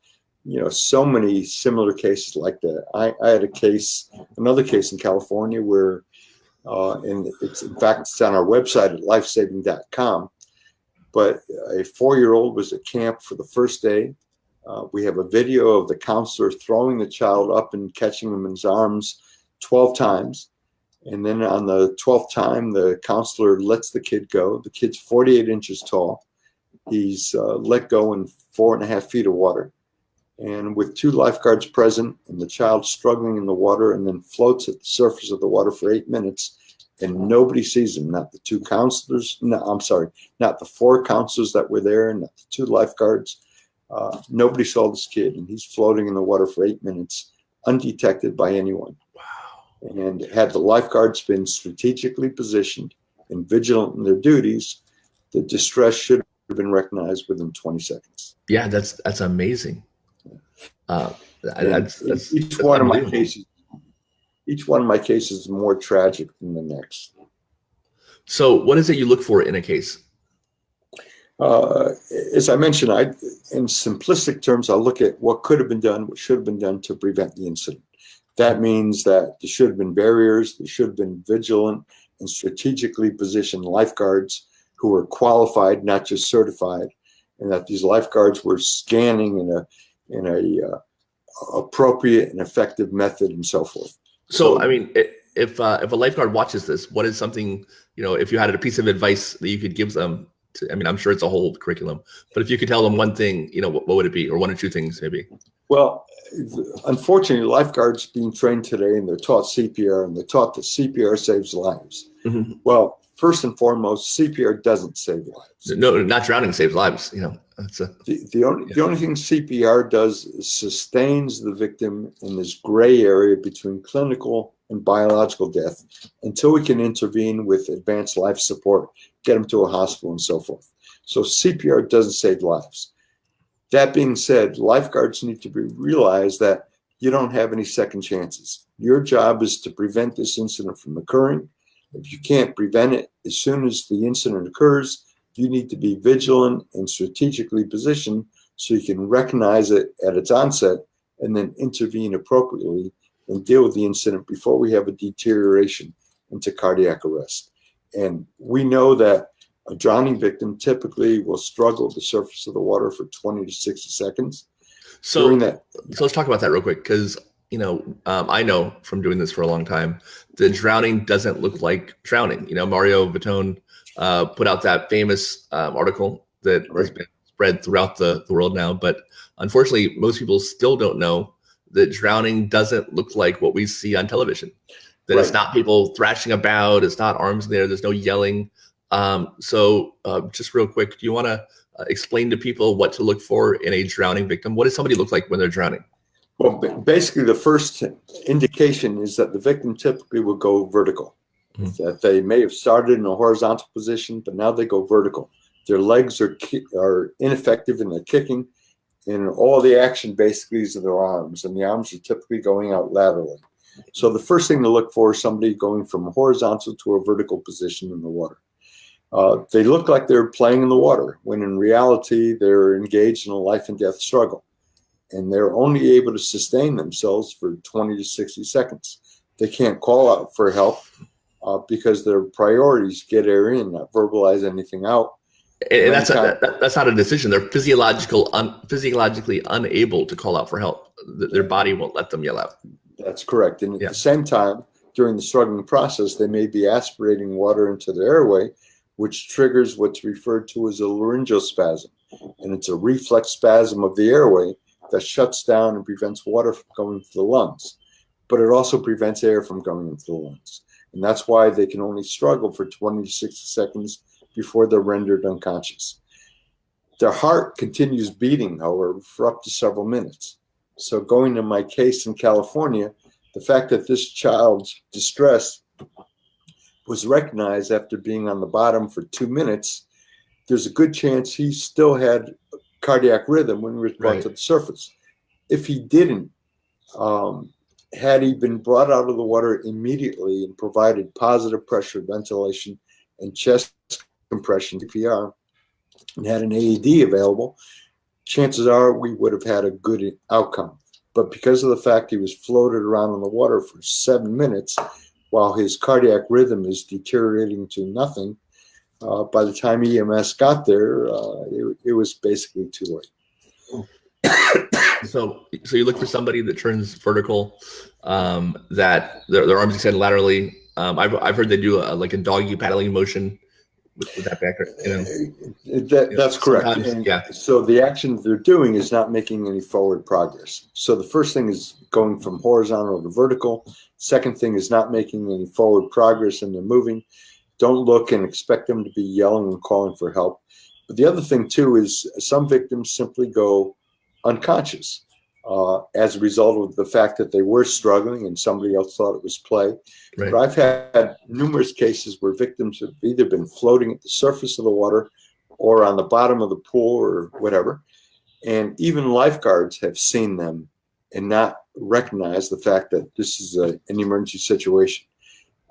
so many similar cases like that. I had another case in California where, and it's in fact it's on our website at lifesaving.com. But a 4-year-old was at camp for the first day. We have a video of the counselor throwing the child up and catching him in his arms 12 times. And then on the 12th time, the counselor lets the kid go. The kid's 48 inches tall. He's let go in 4.5 feet of water. And with 2 lifeguards present and the child struggling in the water, and then floats at the surface of the water for 8 minutes, and nobody sees him, not the 2 counselors, not the 4 counselors that were there, and not the 2 lifeguards. Nobody saw this kid, and he's floating in the water for 8 minutes, undetected by anyone. Wow. And had the lifeguards been strategically positioned and vigilant in their duties, the distress should have been recognized within 20 seconds. Yeah, that's amazing. Each one of my cases is more tragic than the next. So what is it you look for in a case? As I mentioned, in simplistic terms, I look at what could have been done, what should have been done to prevent the incident. That means that there should have been barriers, there should have been vigilant and strategically positioned lifeguards who were qualified, not just certified, and that these lifeguards were scanning in a appropriate and effective method and so forth. So if a lifeguard watches this, what is something, if you had a piece of advice that you could give them I'm sure it's a whole curriculum, but if you could tell them one thing, what would it be? Or 1 or 2 things maybe? Well, unfortunately, lifeguards being trained today, and they're taught CPR, and they're taught that CPR saves lives. Mm-hmm. Well, first and foremost, CPR doesn't save lives. No, not drowning saves lives. That's the only thing CPR does is sustains the victim in this gray area between clinical and biological death until we can intervene with advanced life support, get them to a hospital and so forth. So CPR doesn't save lives. That being said, lifeguards need to realize that you don't have any second chances. Your job is to prevent this incident from occurring. If you can't prevent it, as soon as the incident occurs, you need to be vigilant and strategically positioned so you can recognize it at its onset and then intervene appropriately and deal with the incident before we have a deterioration into cardiac arrest. And we know that a drowning victim typically will struggle at the surface of the water for 20 to 60 seconds. So let's talk about that real quick, because I know from doing this for a long time that drowning doesn't look like drowning. Mario Vitone put out that famous article that has been spread throughout the world now, but unfortunately, most people still don't know that drowning doesn't look like what we see on television. That it's not people thrashing about, it's not arms in there, there's no yelling. So just real quick, do you want to explain to people what to look for in a drowning victim? What does somebody look like when they're drowning? Well, basically, the first indication is that the victim typically will go vertical. That they may have started in a horizontal position, but now they go vertical. Their legs are ineffective in their kicking, and all the action basically is of their arms, and the arms are typically going out laterally. So the first thing to look for is somebody going from a horizontal to a vertical position in the water. They look like they're playing in the water, when in reality they're engaged in a life and death struggle, and they're only able to sustain themselves for 20 to 60 seconds. They can't call out for help because their priorities get air in, not verbalize anything out. And that's not a decision. They're physiologically unable to call out for help. Their body won't let them yell out. That's correct. And at the same time, during the struggling process, they may be aspirating water into their airway, which triggers what's referred to as a laryngeal spasm. And it's a reflex spasm of the airway that shuts down and prevents water from going into the lungs. But it also prevents air from going into the lungs. And that's why they can only struggle for 20 to 60 seconds before they're rendered unconscious. Their heart continues beating, however, for up to several minutes. So going to my case in California, the fact that this child's distress was recognized after being on the bottom for 2 minutes, there's a good chance he still had cardiac rhythm when he was brought to the surface. If he didn't, had he been brought out of the water immediately and provided positive pressure ventilation and chest compression, CPR, and had an AED available, chances are we would have had a good outcome. But because of the fact he was floated around in the water for 7 minutes while his cardiac rhythm is deteriorating to nothing, by the time EMS got there, it was basically too late. So you look for somebody that turns vertical, that their arms extend laterally. I've heard they do a doggy paddling motion with that background. That's correct. So the action they're doing is not making any forward progress. So the first thing is going from horizontal to vertical. Second thing is not making any forward progress, and they're moving. Don't look and expect them to be yelling and calling for help. But the other thing too is some victims simply go unconscious as a result of the fact that they were struggling and somebody else thought it was play. But I've had numerous cases where victims have either been floating at the surface of the water or on the bottom of the pool or whatever. And even lifeguards have seen them and not recognized the fact that this is an emergency situation.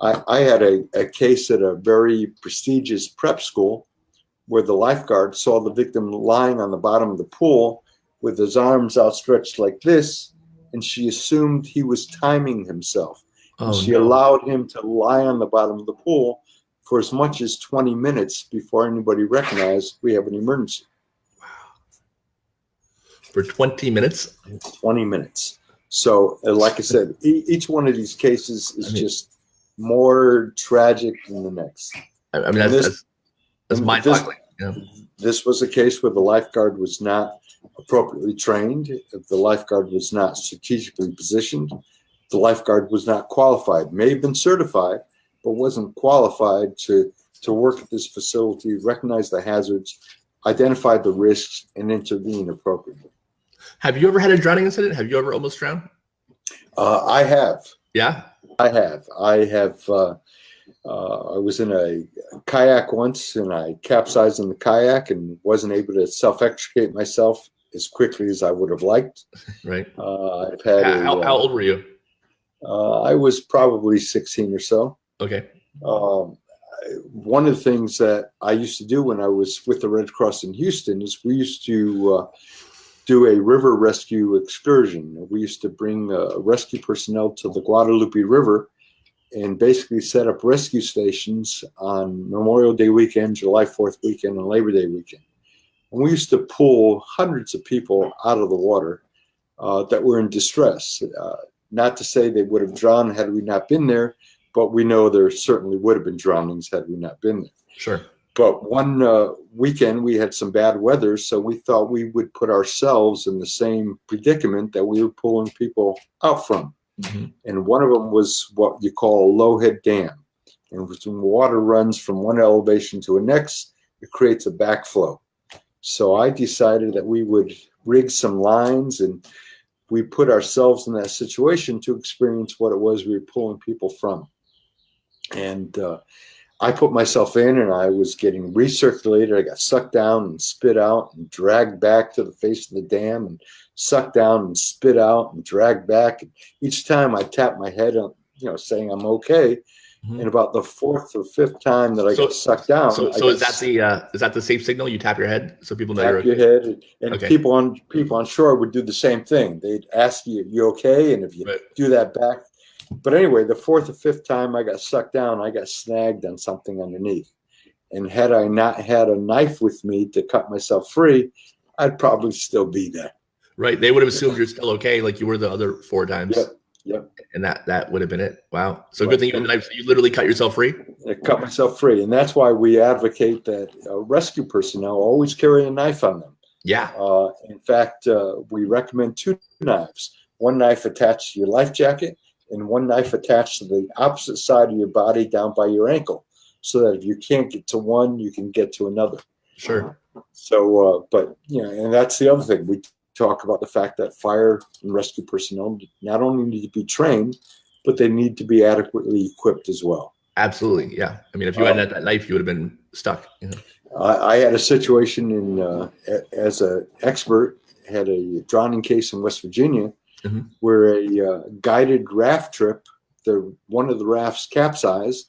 I had a case at a very prestigious prep school where the lifeguard saw the victim lying on the bottom of the pool with his arms outstretched like this, and she assumed he was timing himself. She allowed him to lie on the bottom of the pool for as much as 20 minutes before anybody recognized we have an emergency. Wow. For 20 minutes? 20 minutes. So, like I said, each one of these cases is just more tragic than the next. I mean, that's mind-boggling. This was a case where the lifeguard was not appropriately trained. The lifeguard was not strategically positioned. The lifeguard was not qualified. May have been certified, but wasn't qualified to work at this facility, recognize the hazards, identify the risks, and intervene appropriately. Have you ever had a drowning incident? Have you ever almost drowned? I have. Yeah? I have. I was in a kayak once, and I capsized in the kayak and wasn't able to self-extricate myself as quickly as I would have liked. Right. I've had how old were you? I was probably 16 or so. Okay. One of the things that I used to do when I was with the Red Cross in Houston is we used to do a river rescue excursion. We used to bring rescue personnel to the Guadalupe River and basically set up rescue stations on Memorial Day weekend, July 4th weekend, and Labor Day weekend. And we used to pull hundreds of people out of the water that were in distress. Not to say they would have drowned had we not been there, but we know there certainly would have been drownings had we not been there. Sure. But one weekend we had some bad weather, so we thought we would put ourselves in the same predicament that we were pulling people out from. Mm-hmm. And one of them was what you call a low-head dam. And when water runs from one elevation to the next, it creates a backflow. So I decided that we would rig some lines, and we put ourselves in that situation to experience what it was we were pulling people from. And I put myself in, and I was getting recirculated. I got sucked down and spit out and dragged back to the face of the dam, and sucked down and spit out and dragged back. And each time I tapped my head on, saying I'm okay. Mm-hmm. And about the fourth or fifth time that I got sucked down. So is that the safe signal? You tap your head so people know you're okay? Tap your head, and okay. people on shore would do the same thing. They'd ask you, "You okay?" And if you do that back. But anyway, the fourth or fifth time I got sucked down, I got snagged on something underneath. And had I not had a knife with me to cut myself free, I'd probably still be there. Right. They would have assumed you're still okay, like you were the other 4 times. Yep. And that would have been it. Wow. So good thing you had the knife. You literally cut yourself free? I cut myself free. And that's why we advocate that rescue personnel always carry a knife on them. Yeah. In fact, we recommend 2 knives. One knife attached to your life jacket, and one knife attached to the opposite side of your body down by your ankle, so that if you can't get to one, you can get to another. Sure. So, and that's the other thing. We talk about the fact that fire and rescue personnel not only need to be trained, but they need to be adequately equipped as well. Absolutely. Yeah. I mean, if you hadn't had that knife, you would have been stuck. I had a situation as an expert, had a drowning case in West Virginia, mm-hmm. where a guided raft trip, one of the rafts capsized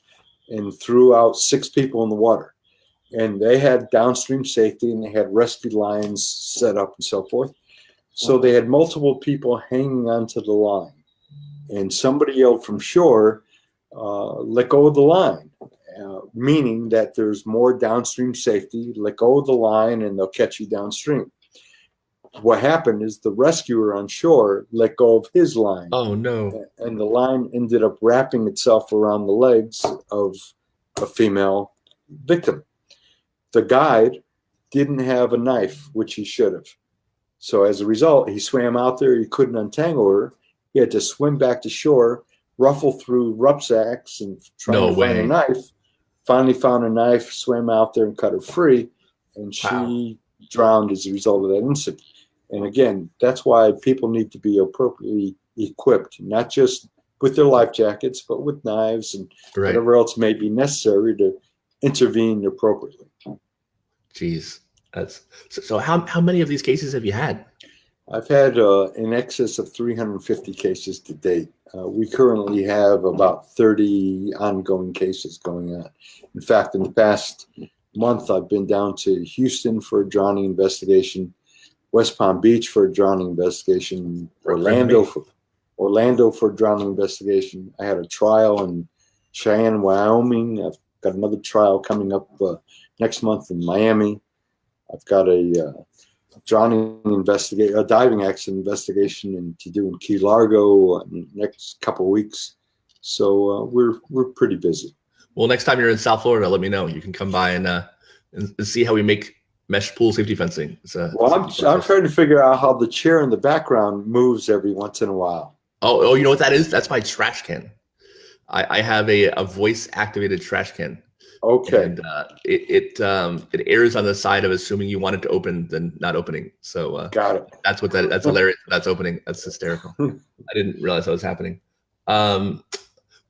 and threw out 6 people in the water. And they had downstream safety, and they had rescue lines set up and so forth. So they had multiple people hanging onto the line. And somebody yelled from shore, let go of the line, meaning that there's more downstream safety. Let go of the line and they'll catch you downstream. What happened is the rescuer on shore let go of his line. Oh, no. And the line ended up wrapping itself around the legs of a female victim. The guide didn't have a knife, which he should have. So as a result, he swam out there. He couldn't untangle her. He had to swim back to shore, ruffle through rucksacks and try to find a knife. Finally found a knife, swam out there and cut her free. And she drowned as a result of that incident. And again, that's why people need to be appropriately equipped, not just with their life jackets, but with knives and whatever else may be necessary to intervene appropriately. Jeez. So how many of these cases have you had? I've had in excess of 350 cases to date. We currently have about 30 ongoing cases going on. In fact, in the past month, I've been down to Houston for a drowning investigation, West Palm Beach for a drowning investigation, Orlando for a drowning investigation. I had a trial in Cheyenne, Wyoming. I've got another trial coming up next month in Miami. I've got a diving accident investigation to do in Key Largo in the next couple of weeks. So we're pretty busy. Well, next time you're in South Florida, let me know. You can come by and see how we make mesh pool safety fencing. I'm trying to figure out how the chair in the background moves every once in a while. Oh, you know what that is? That's my trash can. I have a voice activated trash can. Okay. And it airs on the side of assuming you want it to open than not opening. So got it. That's hilarious. That's opening. That's hysterical. I didn't realize that was happening.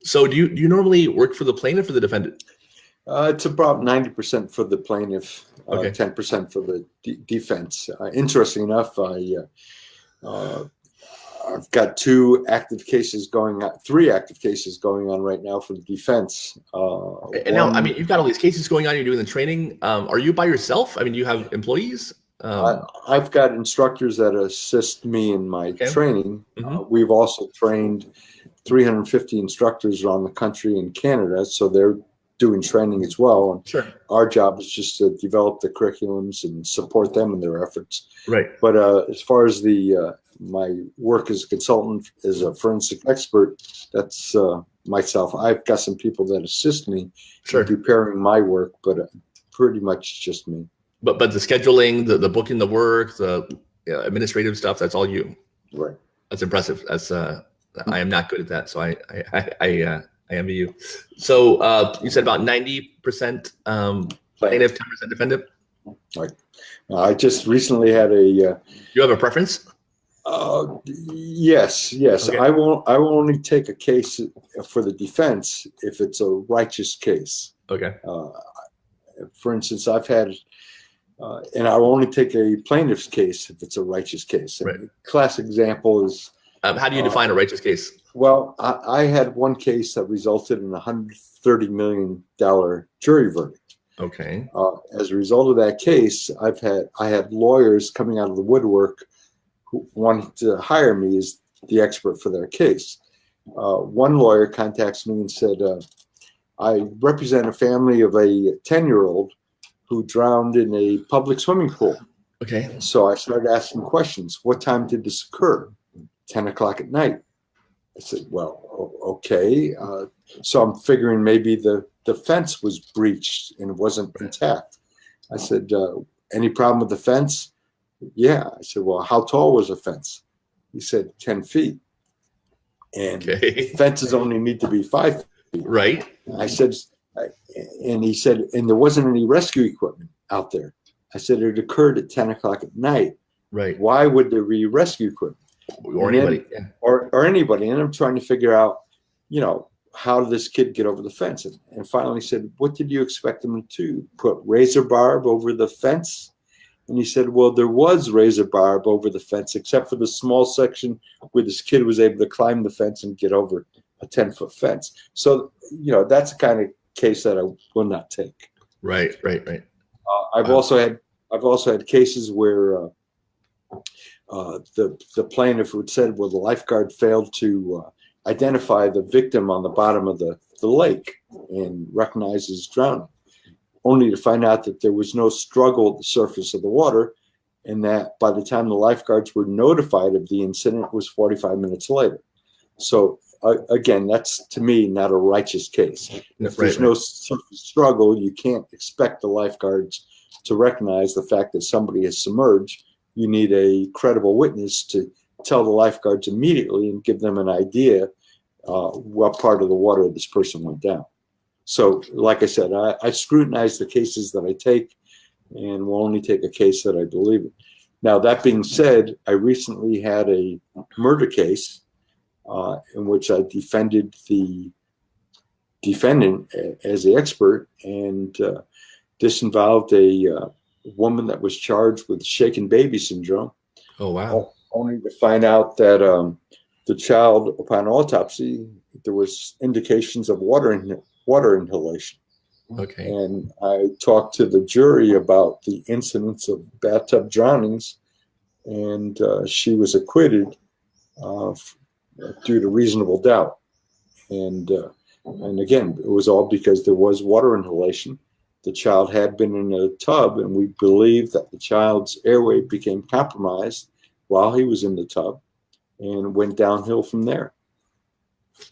So do you normally work for the plaintiff or the defendant? It's about 90% for the plaintiff, Okay. 10% for the defense. Interesting enough, I've got three active cases going on right now for the defense. And now, I mean, you've got all these cases going on. You're doing the training. Are you by yourself? I mean, do you have employees? I've got instructors that assist me in my training. We've also trained 350 instructors around the country and Canada, so they're doing training as well. And sure. Our job is just to develop the curriculums and support them in their efforts. Right. But as far as my work as a consultant, as a forensic expert, that's myself. I've got some people that assist me in preparing my work, but pretty much just me. But the scheduling, the booking, the work, the administrative stuff, that's all you. Right. That's impressive. That's I am not good at that, so I envy you. So you said about 90% plaintiff, 10% defendant. Right. I just recently had a. You have a preference? Yes. Okay. I will only take a case for the defense if it's a righteous case. Okay. For instance, I've had, and I will only take a plaintiff's case if it's a righteous case. Right. A classic example is. How do you define a righteous case? Well, I had one case that resulted in a $130 million jury verdict. Okay. As a result of that case, I had lawyers coming out of the woodwork who wanted to hire me as the expert for their case. One lawyer contacts me and said, I represent a family of a 10-year-old who drowned in a public swimming pool. Okay. So I started asking questions. What time did this occur? 10 o'clock at night. I said, well, okay. So I'm figuring maybe the fence was breached and it wasn't intact. I said, any problem with the fence? Yeah. I said, well, how tall was the fence? He said 10 feet. And fences only need to be 5 feet. Right. I said, and he said, and there wasn't any rescue equipment out there. I said, it occurred at 10 o'clock at night. Right. Why would there be rescue equipment? Or anybody. Or anybody. And I'm trying to figure out, how did this kid get over the fence? And finally said, what did you expect him to put razor barb over the fence? And he said, well, there was razor barb over the fence, except for the small section where this kid was able to climb the fence and get over a 10-foot fence. So, that's the kind of case that I will not take. Right. I've also had cases where the plaintiff would said, well, the lifeguard failed to identify the victim on the bottom of the lake and recognize his drowning, only to find out that there was no struggle at the surface of the water, and that by the time the lifeguards were notified of the incident, it was 45 minutes later. So again, that's to me not a righteous case. If there's no surface struggle, you can't expect the lifeguards to recognize the fact that somebody is submerged. You need a credible witness to tell the lifeguards immediately and give them an idea what part of the water this person went down. So, like I said, I scrutinize the cases that I take and will only take a case that I believe in. Now, that being said, I recently had a murder case in which I defended the defendant as the expert, and this involved a woman that was charged with shaken baby syndrome. Oh, wow. Only to find out that the child, upon autopsy, there was indications of water inhalation. Okay. And I talked to the jury about the incidence of bathtub drownings, and she was acquitted due to reasonable doubt. And again, it was all because there was water inhalation. The child had been in a tub, and we believe that the child's airway became compromised while he was in the tub and went downhill from there.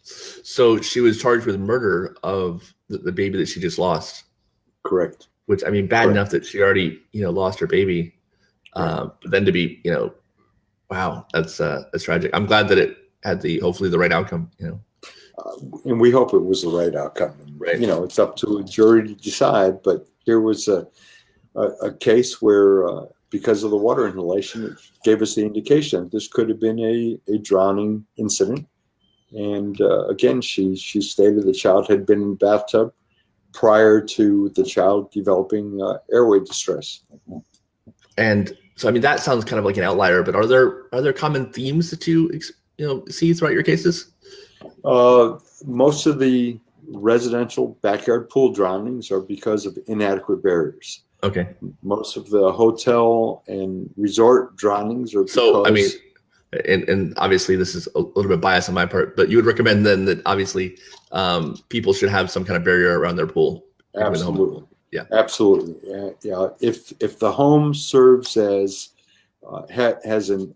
So she was charged with murder of the baby that she just lost. Correct. Which, I mean, bad enough that she already, lost her baby. But then to be, wow, that's tragic. I'm glad that it had hopefully the right outcome, And we hope it was the right outcome. Right. It's up to a jury to decide. But here was a case where, because of the water inhalation, it gave us the indication that this could have been a drowning incident. And again, she stated the child had been in the bathtub prior to the child developing airway distress. And so, I mean, that sounds kind of like an outlier, but are there common themes that you see throughout your cases? Most of the residential backyard pool drownings are because of inadequate barriers. Okay. Most of the hotel and resort drownings are because... So, I mean, and obviously this is a little bit biased on my part, but you would recommend then that obviously people should have some kind of barrier around their pool. Absolutely. Yeah. Absolutely. Yeah. If the home serves as has an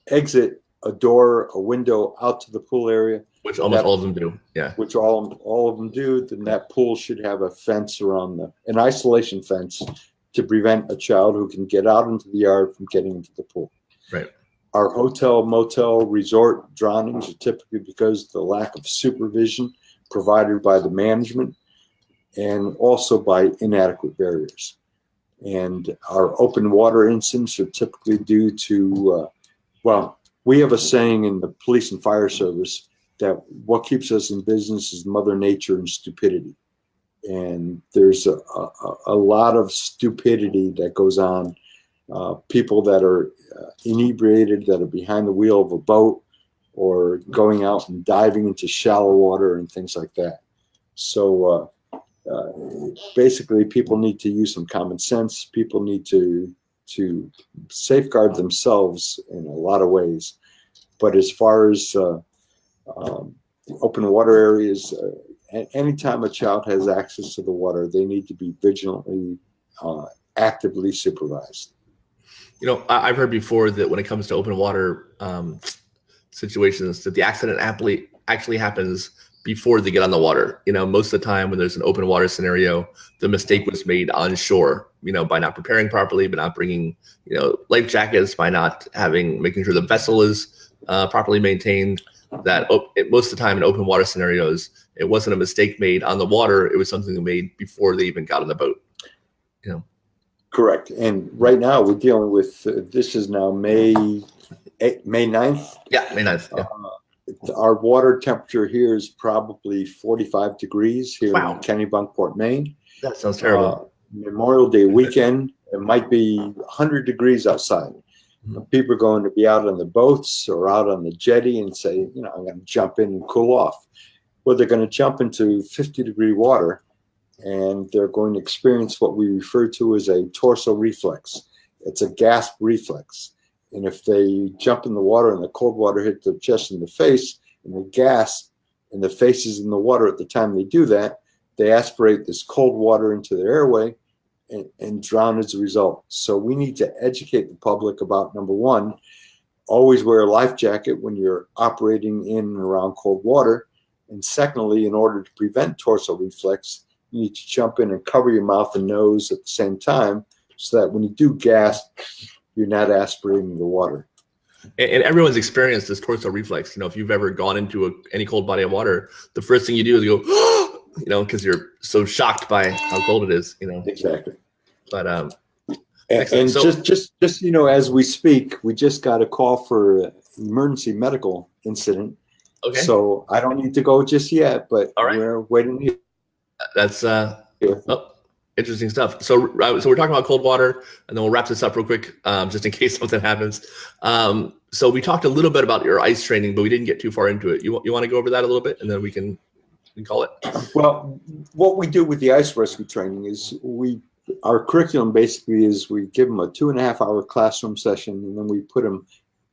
exit, a door, a window out to the pool area, which almost all of them do. Yeah. Which all of them do, then that pool should have a fence around an isolation fence to prevent a child who can get out into the yard from getting into the pool. Right. Our hotel, motel, resort drownings are typically because of the lack of supervision provided by the management and also by inadequate barriers. And our open water incidents are typically due to, we have a saying in the police and fire service that what keeps us in business is Mother Nature and stupidity. And there's a lot of stupidity that goes on. People that are inebriated, that are behind the wheel of a boat or going out and diving into shallow water and things like that. So basically, people need to use some common sense. People need to safeguard themselves in a lot of ways. But as far as the open water areas, anytime a child has access to the water, they need to be vigilantly, actively supervised. I've heard before that when it comes to open water situations, that the accident actually happens before they get on the water. Most of the time when there's an open water scenario, the mistake was made on shore, by not preparing properly, by not bringing, life jackets, by not making sure the vessel is properly maintained. That most of the time in open water scenarios, it wasn't a mistake made on the water. It was something made before they even got on the boat. Correct. And right now we're dealing with, this is now May 9th. Yeah, May 9th. Yeah. Our water temperature here is probably 45 degrees here Wow. in Kennebunkport, Maine. That sounds terrible. Memorial Day weekend, it might be 100 degrees outside. Mm-hmm. People are going to be out on the boats or out on the jetty and say, I'm going to jump in and cool off. Well, they're going to jump into 50-degree water, and they're going to experience what we refer to as a torso reflex. It's a gasp reflex. And if they jump in the water and the cold water hits their chest and the face, and they gasp, and the face is in the water at the time they do that, they aspirate this cold water into their airway and drown as a result. So we need to educate the public about, number one, always wear a life jacket when you're operating in and around cold water. And secondly, in order to prevent torso reflex, you need to jump in and cover your mouth and nose at the same time so that when you do gasp, you're not aspirating the water. And everyone's experienced this torso reflex. If you've ever gone into any cold body of water, the first thing you do is you go, because you're so shocked by how cold it is. Exactly. But and so, just as we speak, we just got a call for an emergency medical incident. Okay. So I don't need to go just yet, but all right. We're waiting here. That's interesting stuff. So we're talking about cold water, and then we'll wrap this up real quick, just in case something happens. So we talked a little bit about your ice training, but we didn't get too far into it. You want to go over that a little bit, and then we can call it? Well, what we do with the ice rescue training is our curriculum basically is we give them a 2.5-hour classroom session, and then we put them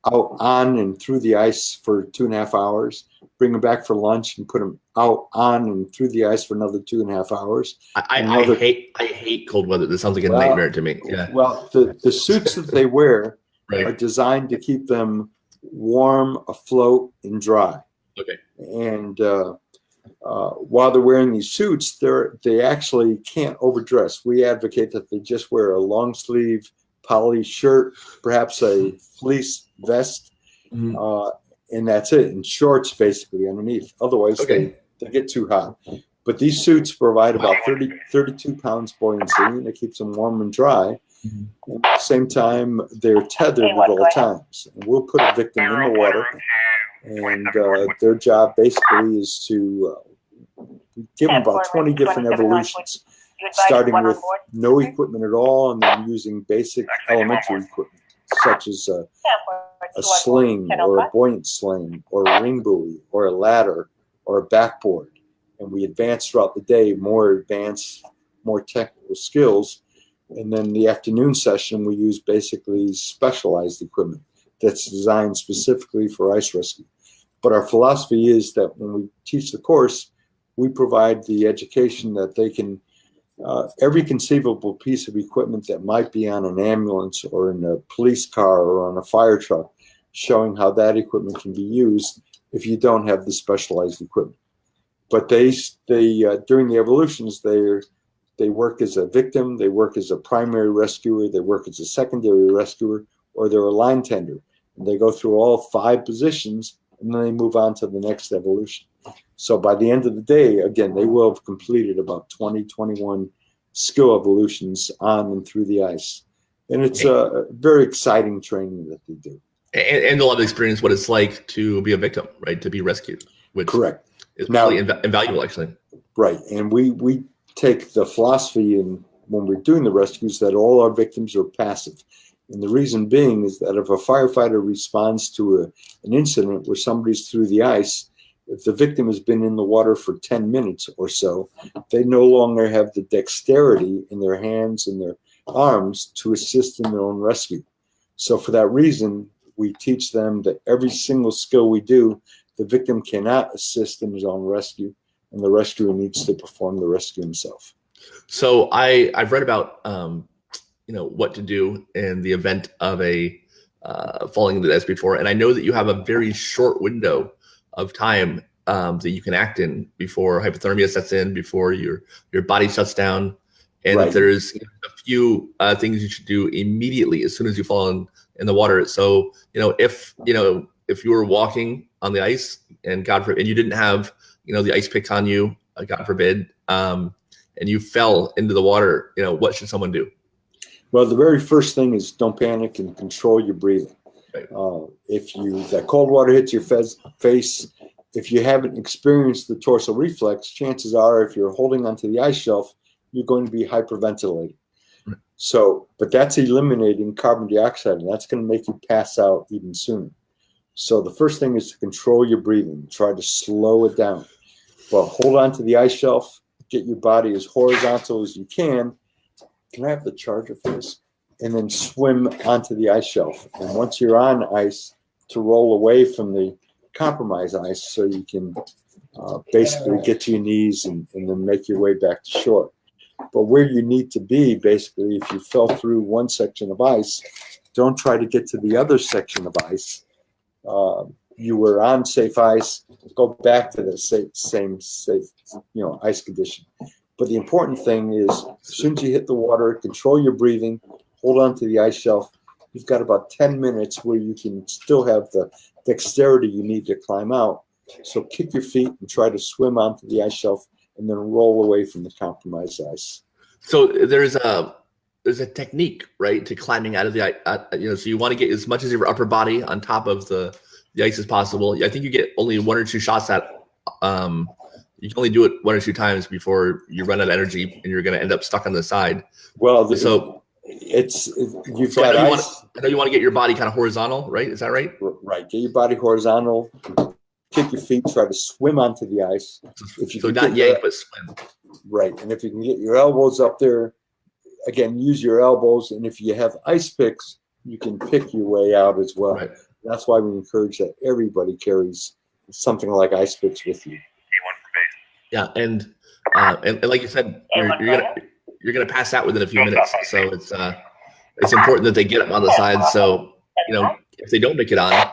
out on and through the ice for 2.5 hours, bring them back for lunch, and put them out on and through the ice for another 2.5 hours. I hate cold weather. This sounds like a nightmare to me. Yeah. Well, the suits that they wear right. are designed to keep them warm, afloat, and dry. Okay. And while they're wearing these suits, they actually can't overdress. We advocate that they just wear a long sleeve poly shirt, perhaps a fleece vest, and that's it, and shorts basically underneath. Otherwise, they get too hot. But these suits provide about 32 pounds buoyancy, and it keeps them warm and dry. And at the same time, they're tethered at all times. And we'll put a victim in the water, And their job basically is to give them about 20 different evolutions, starting with no equipment at all, and then using basic elementary equipment, such as a sling or a buoyant sling or a ring buoy or a ladder or a backboard. And we advance throughout the day, more advanced, more technical skills. And then the afternoon session, we use basically specialized equipment that's designed specifically for ice rescue. But our philosophy is that when we teach the course, we provide the education that they can, every conceivable piece of equipment that might be on an ambulance or in a police car or on a fire truck, showing how that equipment can be used if you don't have the specialized equipment. But they during the evolutions, they work as a victim, they work as a primary rescuer, they work as a secondary rescuer, or they're a line tender. And they go through all 5 positions, and then they move on to the next evolution. So by the end of the day, again, they will have completed about 20, 21 skill evolutions on and through the ice. And it's a very exciting training that they do. And they'll have experience what it's like to be a victim, right? To be rescued, which correct. is really invaluable, actually. Right. And we take the philosophy in when we're doing the rescues that all our victims are passive. And the reason being is that if a firefighter responds to an incident where somebody's through the ice, if the victim has been in the water for 10 minutes or so, they no longer have the dexterity in their hands and their arms to assist in their own rescue. So for that reason, we teach them that every single skill we do, the victim cannot assist in his own rescue, and the rescuer needs to perform the rescue himself. So I've read about what to do in the event of a falling into the ice before, and I know that you have a very short window of time that you can act in before hypothermia sets in, before your body shuts down, and right. There's a few things you should do immediately as soon as you fall in the water. So if you were walking on the ice and God forbid, and you didn't have the ice pick on you, God forbid, and you fell into the water, what should someone do? Well, the very first thing is don't panic and control your breathing. Right. If that cold water hits your face, if you haven't experienced the dorsal reflex, chances are if you're holding onto the ice shelf, you're going to be hyperventilating. Right. So, but that's eliminating carbon dioxide, and that's going to make you pass out even sooner. So the first thing is to control your breathing. Try to slow it down. Well, hold on to the ice shelf. Get your body as horizontal as you can. Can I have the charger for this? And then swim onto the ice shelf. And once you're on ice, to roll away from the compromised ice so you can basically get to your knees and then make your way back to shore. But where you need to be, basically, if you fell through one section of ice, don't try to get to the other section of ice. You were on safe ice, go back to the same safe ice condition. But the important thing is, as soon as you hit the water, control your breathing, hold on to the ice shelf. You've got about 10 minutes where you can still have the dexterity you need to climb out. So kick your feet and try to swim onto the ice shelf and then roll away from the compromised ice. So there's a technique, right, to climbing out of the ice. So you want to get as much as your upper body on top of the ice as possible. I think you get only 1 or 2 shots at you can only do it 1 or 2 times before you run out of energy and you're going to end up stuck on the side. Well, so you've got ice. I know you want to get your body kind of horizontal, right? Is that right? Right. Get your body horizontal. Kick your feet. Try to swim onto the ice. If you so not yank, but swim. Right. And if you can get your elbows up there, again, use your elbows. And if you have ice picks, you can pick your way out as well. Right. That's why we encourage that everybody carries something like ice picks with you. Yeah, and like you said, you're gonna pass out within a few minutes. So it's important that they get up on the side. So if they don't make it on,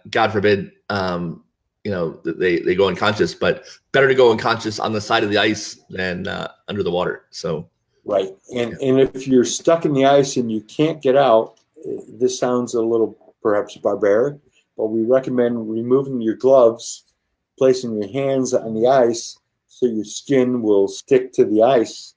God forbid, they go unconscious. But better to go unconscious on the side of the ice than under the water. So right, and if you're stuck in the ice and you can't get out, this sounds a little perhaps barbaric, but we recommend removing your gloves, placing your hands on the ice so your skin will stick to the ice,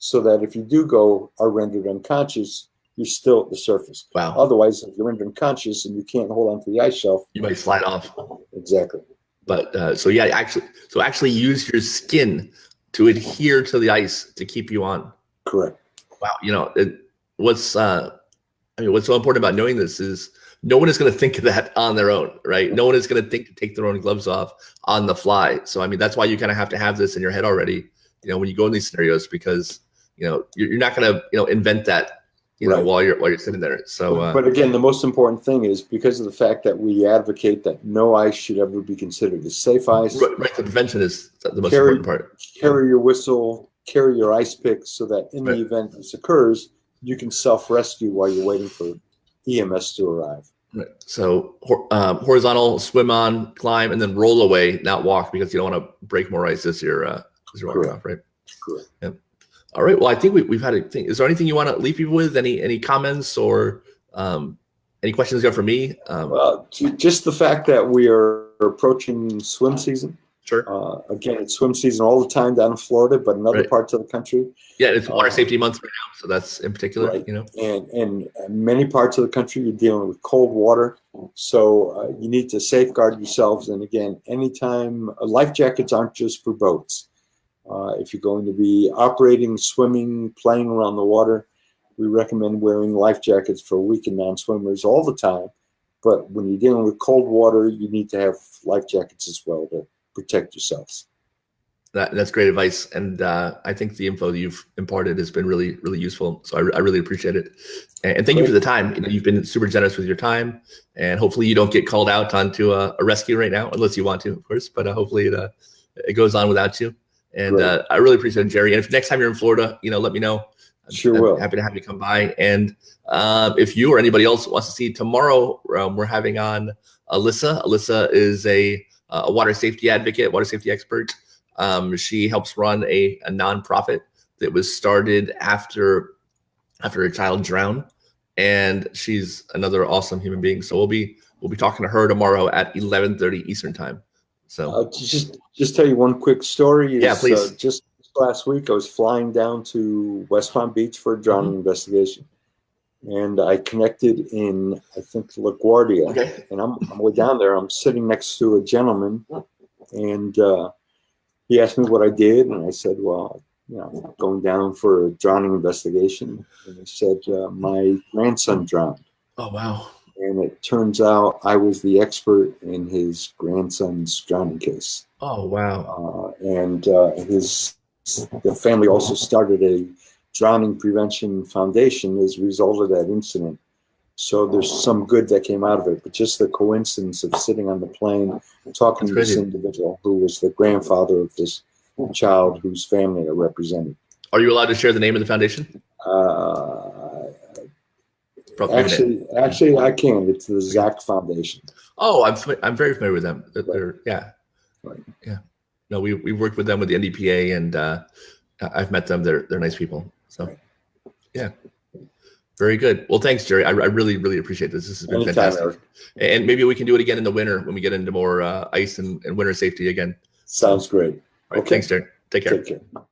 so that if you are rendered unconscious, you're still at the surface. Wow. Otherwise, if you're unconscious and you can't hold onto the ice shelf, you might slide off. Exactly. But so yeah, actually use your skin to adhere to the ice to keep you on. Correct. Wow. You know, what's so important about knowing this is no one is going to think of that on their own, right? No one is going to think to take their own gloves off on the fly. So, I mean, that's why you kind of have to have this in your head already, you know, when you go in these scenarios, because, you know, you're not going to, you know, invent that, you know, while you're sitting there. So, but again, the most important thing is because of the fact that we advocate that no ice should ever be considered a safe ice. Right. The prevention is the most important part. Carry your whistle, carry your ice pick, so that in the event this occurs, you can self-rescue while you're waiting for EMS to arrive. Right. So horizontal, swim on, climb, and then roll away, not walk, because you don't want to break more ice as you're walking off, right? Correct. Yeah. All right. Well, I think we've had a thing. Is there anything you want to leave people with? Any comments or any questions there for me? Just the fact that we are approaching swim season. Sure. Again, it's swim season all the time down in Florida, but in other parts of the country. Yeah, it's water safety month right now, so that's in particular, you know. And many parts of the country, you're dealing with cold water, so you need to safeguard yourselves. And again, anytime life jackets aren't just for boats. If you're going to be operating, swimming, playing around the water, we recommend wearing life jackets for weekend non-swimmers all the time. But when you're dealing with cold water, you need to have life jackets as well to protect yourselves. That's great advice, and I think the info that you've imparted has been really, really useful. So I really appreciate it, and thank you for the time. You know, you've been super generous with your time, and hopefully you don't get called out onto a rescue right now, unless you want to, of course. But hopefully it goes on without you. And I really appreciate it, Gerry. And if next time you're in Florida, you know, let me know. Sure will. Happy to have you come by. And if you or anybody else wants to see tomorrow, we're having on Alyssa. Alyssa is a water safety advocate, water safety expert. She helps run a nonprofit that was started after a child drowned, and she's another awesome human being. So we'll be talking to her tomorrow at 11:30 Eastern time. So just tell you one quick story. Yeah, please. Just last week, I was flying down to West Palm Beach for a drowning investigation, and I connected in, I think, LaGuardia. Okay. And I'm way down there. I'm sitting next to a gentleman, and he asked me what I did, and I said, well, you know, I'm going down for a drowning investigation. And he said, my grandson drowned. Oh, wow. And it turns out I was the expert in his grandson's drowning case. Oh, wow. And the family also started a drowning prevention foundation as a result of that incident. So there's some good that came out of it, but just the coincidence of sitting on the plane, talking to this individual who was the grandfather of this child whose family I represented. Are you allowed to share the name of the foundation? Actually, I can. It's the Zach Foundation. Oh, I'm very familiar with them. They're, yeah. Right. Yeah. No, we've worked with them with the NDPA, and I've met them. They're nice people. So, yeah. Very good. Well, thanks, Gerry. I really, really appreciate this. This has been fantastic. And maybe we can do it again in the winter when we get into more ice and winter safety again. Sounds great. All right, okay. Thanks, Gerry. Take care. Take care.